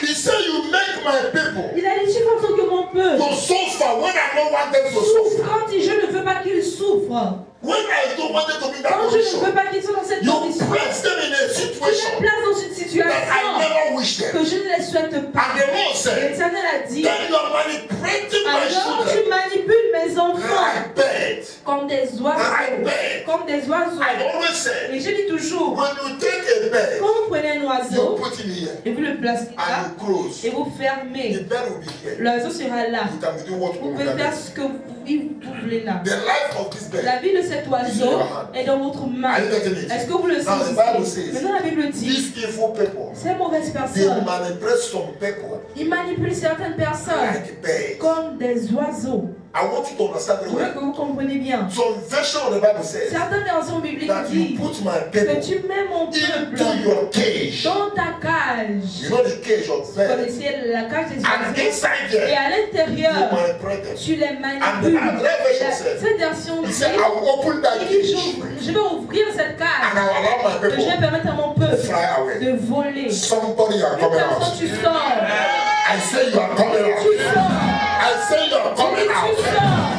He said, you make my people Il a dit, tu fais en sorte que mon peuple to suffer when I don't want them to suffer. souffre quand je ne veux pas qu'il souffre. When I don't want them to be in that Quand je ne position, veux pas qu'ils soient dans cette you condition. place them in a Tu les situation places dans une that I situation never wish them. que je ne les souhaite pas. And the Lord said, L'Éternel a dit, then you're manipulating my alors tu children manipules mes enfants like birds. comme des oiseaux. Comme des oiseaux. I always say, Et je dis toujours, when you take a bird, quand vous prenez un you oiseau put him here et vous le placez là and you close. et vous The fermez, bird will be here. l'oiseau sera là. You can be doing what you Vous want pouvez with faire that ce que vous voulez là. bird. The life of this bird. La vie de cet oiseau est dans votre main. Are you getting it? Est-ce que vous le Now the Bible saisissez? says, Maintenant la Bible dit, these evil people, ces mauvaises they personnes, manipulate some people ils manipulent certaines personnes like birds. comme des oiseaux. I want you to understand Je very veux que well. vous compreniez bien. Some version of the Bible says Certaines versions bibliques that you disent put my que people tu mets mon peuple into your cage. dans ta cage. You know the cage of Vous birds. connaissez la cage des And oiseaux. inside Et there, à you l'intérieur, manipulate them. tu les And manipules. the other version Et says, cette version he dit, said, I will open that il dit, cage je vais ouvrir cette and cage. I will allow my Que je vais people permettre à mon to peuple fly away. de voler. Somebody are Une coming personne, out. tu sors. I say you are coming out. Tu sors. I say you are coming Tu out. sors.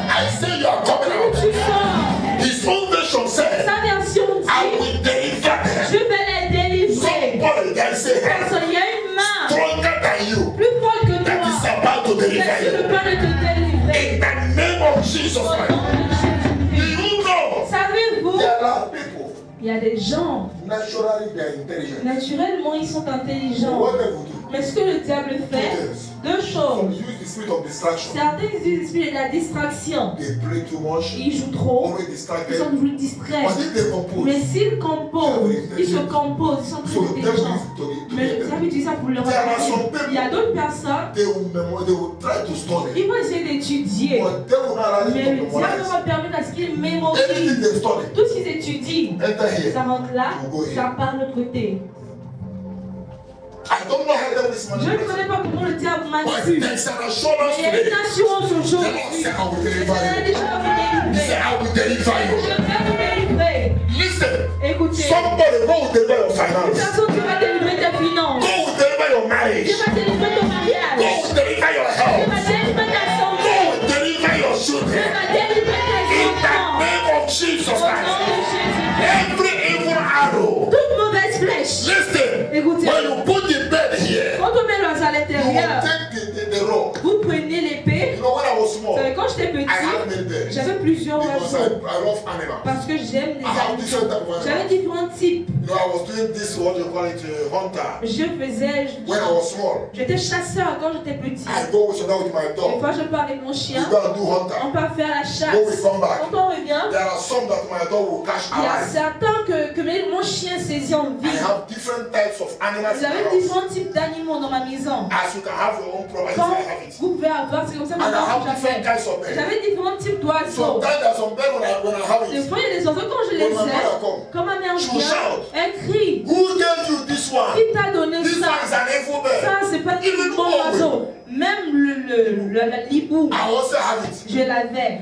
I say you are coming out. Tu sors. His own version says, Sa version I dit, will deliver je them. vais les délivrer. Somebody that say, Parce qu'il y a une main stronger than you plus forte que that is toi about to qui deliver est sur le you. point de te délivrer. In the name of Jesus Au Christ. nom de Do Jésus-Christ. you know Savez-vous, there are people il y a des gens, naturally they are intelligent. naturellement, ils sont So intelligents. what they will do? Mais ce que le diable fait, deux Some choses. use the spirit of distraction. Certains utilisent l'esprit de la distraction. They play too much. Ils jouent trop. Always Ils distracted. sont toujours distraits. But if they compose, Mais s'ils composent, ils se composent, ils sont so très the devil intelligents. is to Mais get le them. diable utilise ça pour leur There are attaquer. some people- Il y a d'autres personnes, They will try to study. ils vont essayer d'étudier. But they will not allow Mais them le to diable memorize. va permettre à ce qu'ils Anything mémorisent. they study, Tout ce qu'ils étudient, enter here. ça rentre là, Will go here. ça part de l'autre côté. I don't know how devil is Je ne manipulating. connais pas comment le diable But manipule. there's an assurance Mais il y a today. une assurance The Lord aujourd'hui. said, I will Je deliver vais you. déjà vous He délivrer. said, I will deliver Je you. vais vous délivrer. Listen, Écoutez, somebody go will deliver your une finance. personne qui va délivrer tes finances. Go will deliver your marriage. Qui va délivrer ton Go mariage. will deliver your Qui health. va délivrer ta Go santé. will deliver your Qui children. va délivrer tes In the enfants. name of Jesus Au nom Christ. de Jésus. Every evil arrow. Toute mauvaise flèche. Listen, Écoutez. when you put the bed here, Quand on met l'oiseau à you will l'intérieur, take the rope. vous prenez l'épée. You know, when I was Vous small, savez, quand j'étais I had petit, many beds j'avais plusieurs because oiseaux. I love animals. Parce que j'aime les I have animaux. different type of J'avais animals. différents types. You know, I was doing this, what you call it, hunter. Je faisais. When I was small, J'étais chasseur quand j'étais petit. I go with my Des dog. fois, je pars avec mon We chien. go and do hunter. On part faire la chasse. When we come back, Quand on revient, there are some that my dog will catch il y a alive. certains que mon chien saisit en I vie. have different types of animals Vous in my avez house. différents types d'animaux dans ma maison. As you can have your own property, Quand I have it. vous pouvez avoir, c'est comme ça And I que have different j'avais. kinds of birds. J'avais différents types d'oiseaux. Sometimes there's some bird when I have Des it. fois, il y a des oiseaux, quand je les When my mother ai, come, quand ma mère she will vient, shout. elle crie. Who gave you this one? Qui t'a donné This ça? one is an evil bird. Ça, c'est pas Even du bon though oiseau. Même le hibou, I also have it. je l'avais.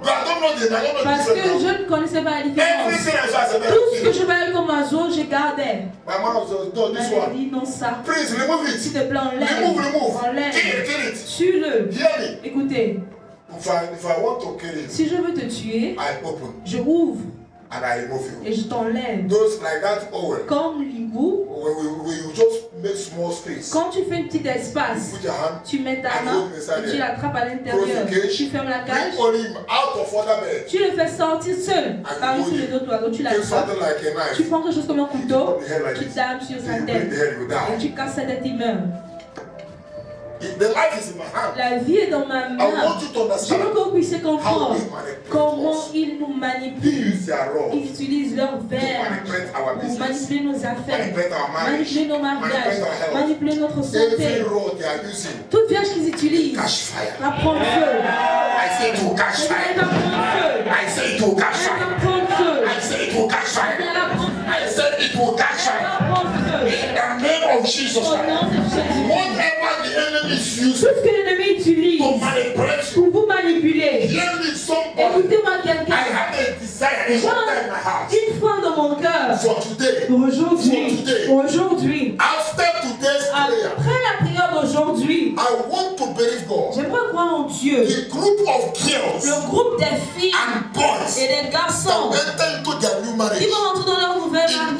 But I don't know the Parce que difference. je ne connaissais pas la différence. Everything I saw as a bird. Tout ce que je voyais comme oiseau, je gardais. My mom was no, Elle this m'a one. dit non, ça. Please remove S'il it. te plaît, enlève. Remove. Enlève. Kill it. Tue-le. Hear me. Écoutez, If I want to kill you, si je veux te tuer, I open je ouvre and I remove you. et je t'enlève. Those like that owl. Comme l'hibou, When you just make small space, quand tu fais un petit espace, put your hand, tu mets ta main et tu l'attrapes à l'intérieur. Tu fermes la cage, bring only him out of other bed. tu le fais sortir seul parmi tous les autres oiseaux. Tu Take l'attrapes, something like a tu knife. prends quelque chose comme un couteau, Put the head like tu this. tapes sur sa Then you tête bring the head, you et die. tu casses sa tête, il meurt. The life is in my hand. La vie est dans ma I main. want you to Je veux understand que vous puissiez how comprendre they manipulate comment us. ils nous They manipulent. use their rod Ils utilisent leurs to verbes manipulate our pour business, manipuler nos affaires, manipulate our marriage, manipuler nos mariages, manipulate our health. manipuler notre Every santé. rod they are using, Toute verge qu'ils utilisent catch fire. va prendre feu. I say it will catch Elle fire. va prendre feu. I say it will catch Elle va fire. prendre feu. I say it will catch Elle fire. va prendre feu. I say it will catch Elle va fire. prendre feu. In the name of Jesus Au Christ. nom de Jésus. Whatever the enemy is Tout using ce que l'ennemi utilise to manipulate you, pour vous manipuler. hear me somebody. Écoutez-moi I quelqu'un. have a desire in my heart Une fois dans mon cœur. for today. Pour aujourd'hui. Aujourd'hui. After today's prayer, Après la prière d'aujourd'hui. I want to believe God. J'aimerais croire en Dieu. The group of girls Le groupe des filles and boys et des garçons that enter into their new qui marriage, vont rentrer dans leur nouveau mariage en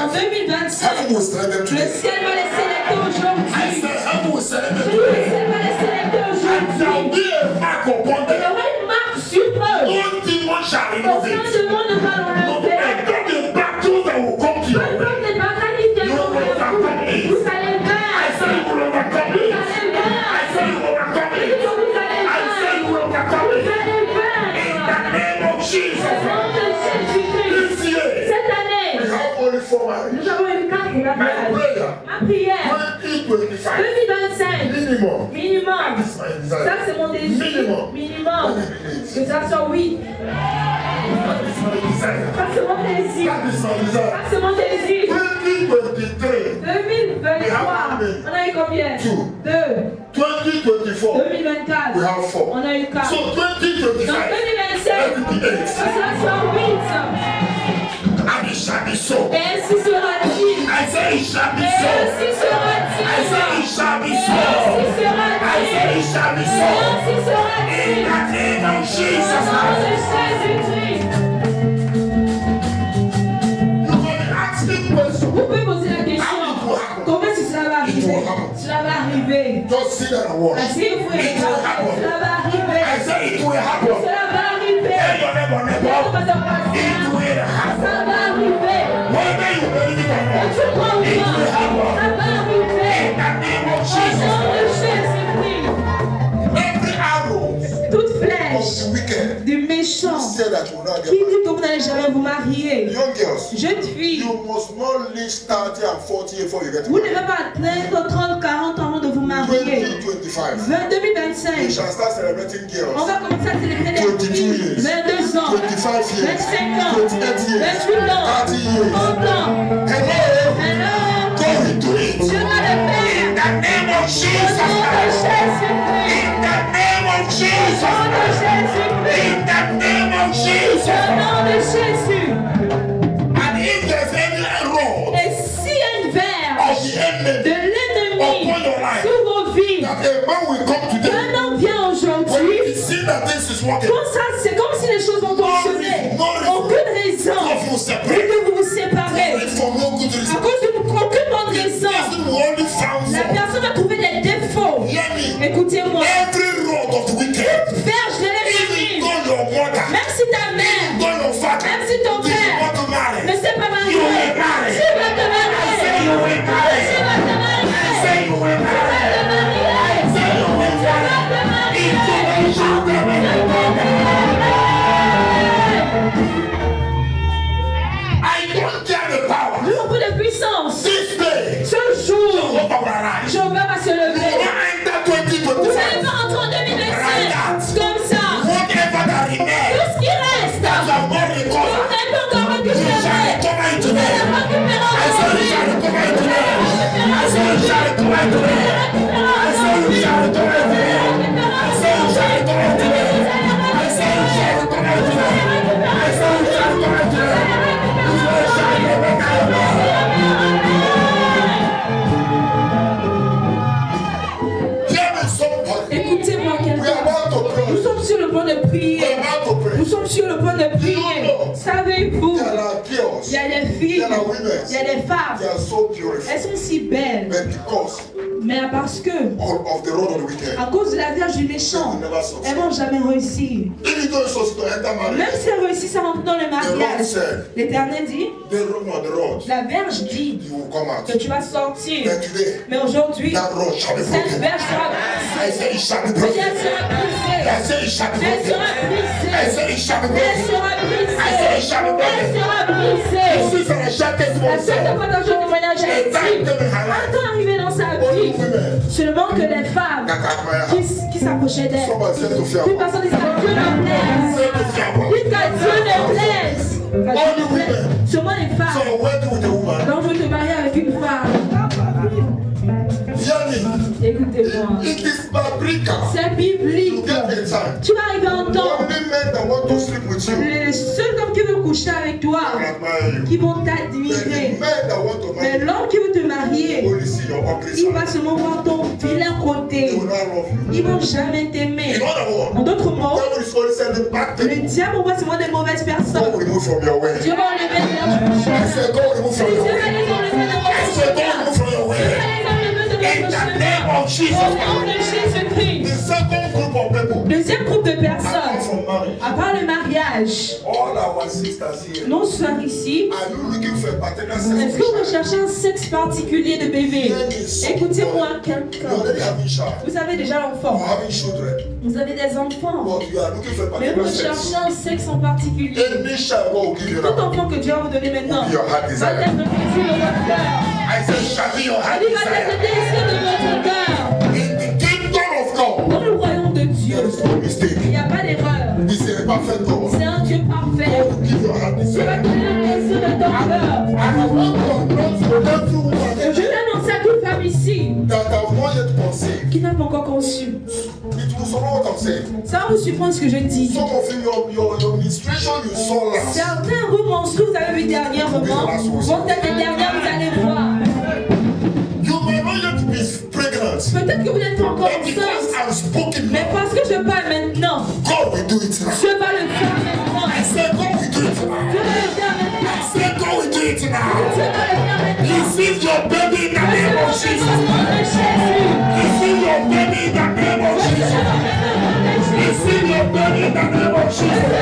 2025. heaven will select them Le today. ciel va les sélecter I aujourd'hui. said heaven will select them Le today. ciel va les sélecter And aujourd'hui. there will be a mark upon Il y them. aura une marque sur eux. No demon shall remove Aucun it. démon ne va No l'enlever. matter the battle that will come to Peu you, importe les batailles qui viendront vers vous, vous allez I vaincre. say you will overcome Vous it. allez I say you will overcome vaincre. it. Vous allez I say you will vaincre. overcome Vous it. allez In vaincre. the name of Jesus. Au nom de Jésus-Christ. This year, Cette année, we have only 4 marriages. nous avons une carte de My mariage. prayer, Ma prière, 2025, 2025, minimum. minimum. This is my Ça, desire. c'est mon désir. Minimum. Minimum. Que ça soit oui. That is my desire. Ça, c'est mon désir. That is my desire. Ça, c'est mon désir. 2023, 2023, on a eu combien? Two. 2. 2024, 2024, we have 4. on a eu 4. So Donc 2025, 2027, que ça soit 8. and it shall be so. Et ainsi sera-t-il. I say it shall be Et so. ainsi sera-t-il. I say it shall be Et so. ainsi I say it sera-t-il. shall be Et so. ainsi In sera-t-il. the name of Au Jesus nom Christ. de Jésus-Christ. You can ask me question. Vous pouvez poser la question. Comment est-ce que cela va arriver? Cela va arriver. Just sit there and watch. Asseyez-vous et regardez. Cela va I arriver. say it will happen. Cela va arriver. Tell your neighbor, Comment neighbor, ça va passer? it will happen. Ça va arriver. Whether you believe it or Et not, tu crois ou it pas? will happen. Ça va arriver. In the name of Au Jesus nom de Christ. Jésus-Christ. Every arrow Toute of flèche the wicked du méchant said that you will not qui get dit married. que vous n'allez jamais vous marier. Young girls, Jeune fille, you must not live 30 and 40 before you get vous ne married. devez pas atteindre 30, 40 ans avant de vous marier. 2025, 2025, we shall start celebrating on girls. va commencer à célébrer les 22 filles. years, 22 ans, 25 years, 25 ans, 28 years, 28 ans, 30 years. 30 ans. Hello, Alors, go into it. Dieu va le faire. In the name of Au Jesus nom de Christ. Jésus-Christ. In the name of Au Jesus nom de Christ. Jésus-Christ. In the name of Jesus Au nom Christ. de Jésus. And if there's any rod Et si une verge of the enemy de l'ennemi upon your life, sur vos vies, that a man will come today, un homme vient when aujourd'hui, he see that this is working, comme ça, c'est comme si les choses vont fonctionner. Aucune raison of you pour separate. que vous vous séparez. For no good À reason. cause de aucune bonne The raison. person will only found La for. personne a trouvé des défauts. Hear me. Écoutez-moi. Every rod of the wicked, Verge de even l'ennemi. though your mother, Même si ta mère though your father, Même si ton did père want to marry, ne s'est pas marié, you will marry. tu vas te marier. I say you will marry. Tu vas te marier. I say you will Tu vas marry. te marier. I say you will Tu vas marry. te marier. Into the shout I don't care the power. Nous avons de puissance. This day, Ce jour, Jehovah will arise. Jehovah va se lever. You enter Vous n'allez 2025. pas rentrer en 2025 comme ça. Whatever that Tout remains, ce qui reste, that you have not vous recovered, n'avez pas encore you shall récupéré. recover it Vous today. allez récupérer I say you aujourd'hui. shall recover it today. I say you shall recover it today. I say you shall recover it today. I say you shall recover it today. I say you shall recover it today. I say you shall recover it today. You shall recover it today. Hear me, somebody. Écoutez-moi We quelqu'un. are about to pray. Nous sommes sur le point de We prier. are about to pray. Nous sommes sur le point de prier. Savez-vous, There are girls. il y a des filles, There are women. il y a des femmes. They are so beautiful. Elles sont si belles. But because Mais parce que, of the road of the wicked, à cause de la verge du méchant, elles vont jamais réussir. if you don't supposed to enter Même marriage, si elles réussissent à rentrer dans le mariage, said, l'Éternel dit, the road, la verge dit you will come out. que tu vas sortir. But today, Mais aujourd'hui, that road shall be cette broken. verge sera I say it shall be brisée. broken. Elle sera brisée. I say it shall be Elle broken. sera brisée. I say it shall be Elle broken. sera brisée. I say it shall be broken. Elle sera brisée. This is a short testimony. La seule partage de témoignage a été un temps arrivé dans sa vie. Seulement que les femmes qui s'approchaient d'elle, une personne disait à Dieu ne plaise. Dites qu'à Dieu ne plaise. Qu'à Dieu ne plaise. Seulement les femmes. So went with the woman. Donc je vais te marier avec une femme. Écoutez-moi. It is paprika. C'est biblique. You get a time. Tu vas arriver en temps. Only men that want to sleep with you Les seuls hommes qui veulent coucher avec toi, will admire you. qui vont But the t'admirer. men that want to Mais marry l'homme qui veut te you marier, only see your ugly il va side. seulement voir ton vilain They côté. will not love you. Ils vont jamais t'aimer. In other words, En d'autres mots, devil is only sending back le people. diable envoie seulement des mauvaises God personnes. will remove from your way. Dieu va enlever de leur I chemin. said, God will remove from Dieu your va way. les enlever de I votre said, God will chemin. remove from your Dieu way. va les enlever de In votre the name chemin. of Jesus. Au nom de Jésus-Christ. The second group of people, Deuxième groupe de apart personnes, from marriage, à part le mariage, all our sisters here, nos soeurs ici, are you looking for a particular est-ce que vous sex? recherchez un sexe particulier de bébé? Écoutez-moi, You quelqu'un. already having child. Vous avez déjà You l'enfant. having children. Vous avez des enfants. But you are looking for a Mais vous particular recherchez sex. un sexe en particulier. Any child God will give you Tout now. enfant que Dieu va vous donner maintenant Will be your heart va desire. être le désir de votre cœur. I said, shall be your heart Il va être le desire. désir de votre cœur. In the kingdom of God, Dans le royaume de Dieu, there is no mistake. il n'y a pas d'erreur. This is a perfect God. C'est un Dieu parfait. God will give your heart Il va desire. te donner le désir de ton cœur. And I want to announce to every woman Je vais annoncer à toute femme ici that have not yet conceived. qui n'a pas encore conçu. It will follow what I'm saying. Ça va vous surprendre ce que je dis. Some of you, your ministration you saw last. Certains romans que vous avez vu dernièrement vont être les dernières que vous allez voir. You may not yet be pregnant. Peut-être que vous n'êtes pas encore But because enceinte, I'm spoken mais now, parce que je parle maintenant, God will do it now. Dieu va le faire maintenant. I said God will do it Dieu now. va le faire maintenant. I said God will do it Dieu now. va le faire maintenant. Receive your baby in the name of Jesus. Au nom de Jésus. Receive your baby in the name of Jesus. Receive your baby in the name of Jesus.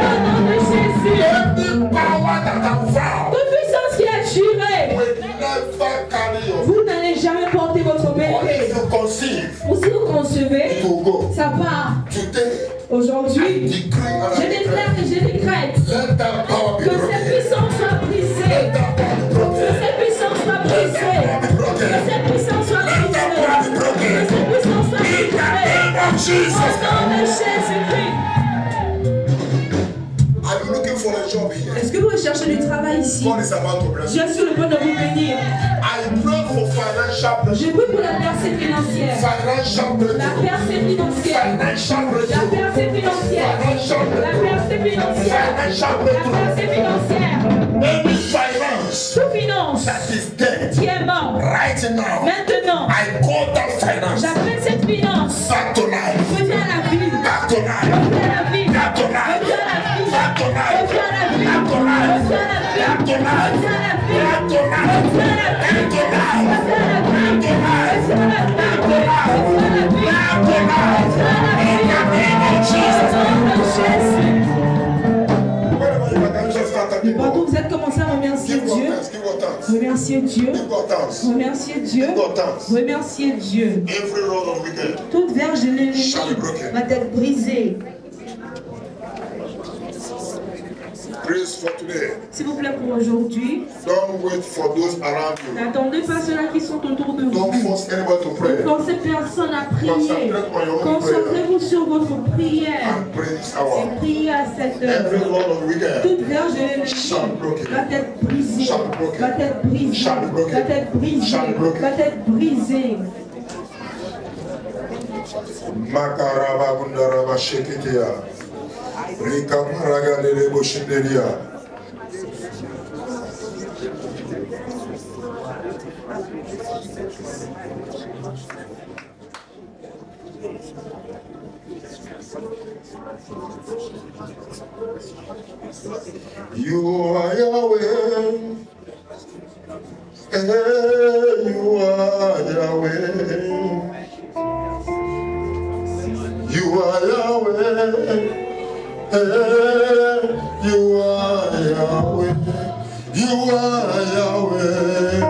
Au nom de Jésus. Every power that I found Toute puissance qui a juré, will never carry your vous n'allez jamais porter votre Or bébé. if you conceive, Ou si vous concevez, it will go. ça part. Today, I Aujourd'hui, decree and je I déclare declare, et je décrète let that power be que broken. cette puissance soit Let brisée. that power be Que broken. cette puissance soit Let that brisée. power be Que broken. cette puissance soit Let that brisée. power be broken. Que cette puissance soit In the brisée. name of Jesus. Au nom de Jésus-Christ. Are you looking for a job here? Est-ce que vous recherchez du travail ici? God is about to bless Je you. suis sur le point de vous bénir. I pray for financial Je blessing. prie pour la percée financière. Financial La breakthrough. percée financière. Financial La breakthrough. percée financière. Financial La breakthrough. percée financière. Financial La breakthrough. percée financière. Any finance Toute finance that is dead qui est morte. right now, Maintenant, I call that finance j'appelle cette finance. back to life. Reviens à la vie. Back to life. Reviens à la vie. Back to life. Reviens à la vie. Back to life. Reviens à la vie. Back to life. Reviens à la vie. Back to life. Reviens à la vie. Back to life. Reviens à la vie. Back to life. Reviens à la vie. Back to life. Reviens à la vie. Back to life. Reviens à la vie. Back to life. In the name of Jesus. Au nom de Jésus. Wherever you are, can you just start thanking Partout où God? vous êtes, commencez à remercier Give God Dieu. thanks. Give God thanks. Remercier Dieu. Give God thanks. Remercier Dieu. Give God thanks. Remercier Dieu. Every road of wicked Toute verge de l'ennemi shall be broken. va être brisée. Praise for today. S'il vous plaît, pour aujourd'hui, Don't wait for those around you. n'attendez pas ceux-là qui sont autour de Don't vous. force anybody to pray. Forcez personne à prier. Concentrez-vous sur votre prière. And pray this Et hour. priez à cette Every heure. road of wicked Toute verge de l'ennemi shall be broken. va être brisée. Shall be broken. Va être brisée. Shall be broken. Va être brisée. Shall be broken. Va être brisée. Makaraba bundaraba sheketea. Rika maraga lelebo shinderia. You are Yahweh. You are Yahweh. You are Yahweh.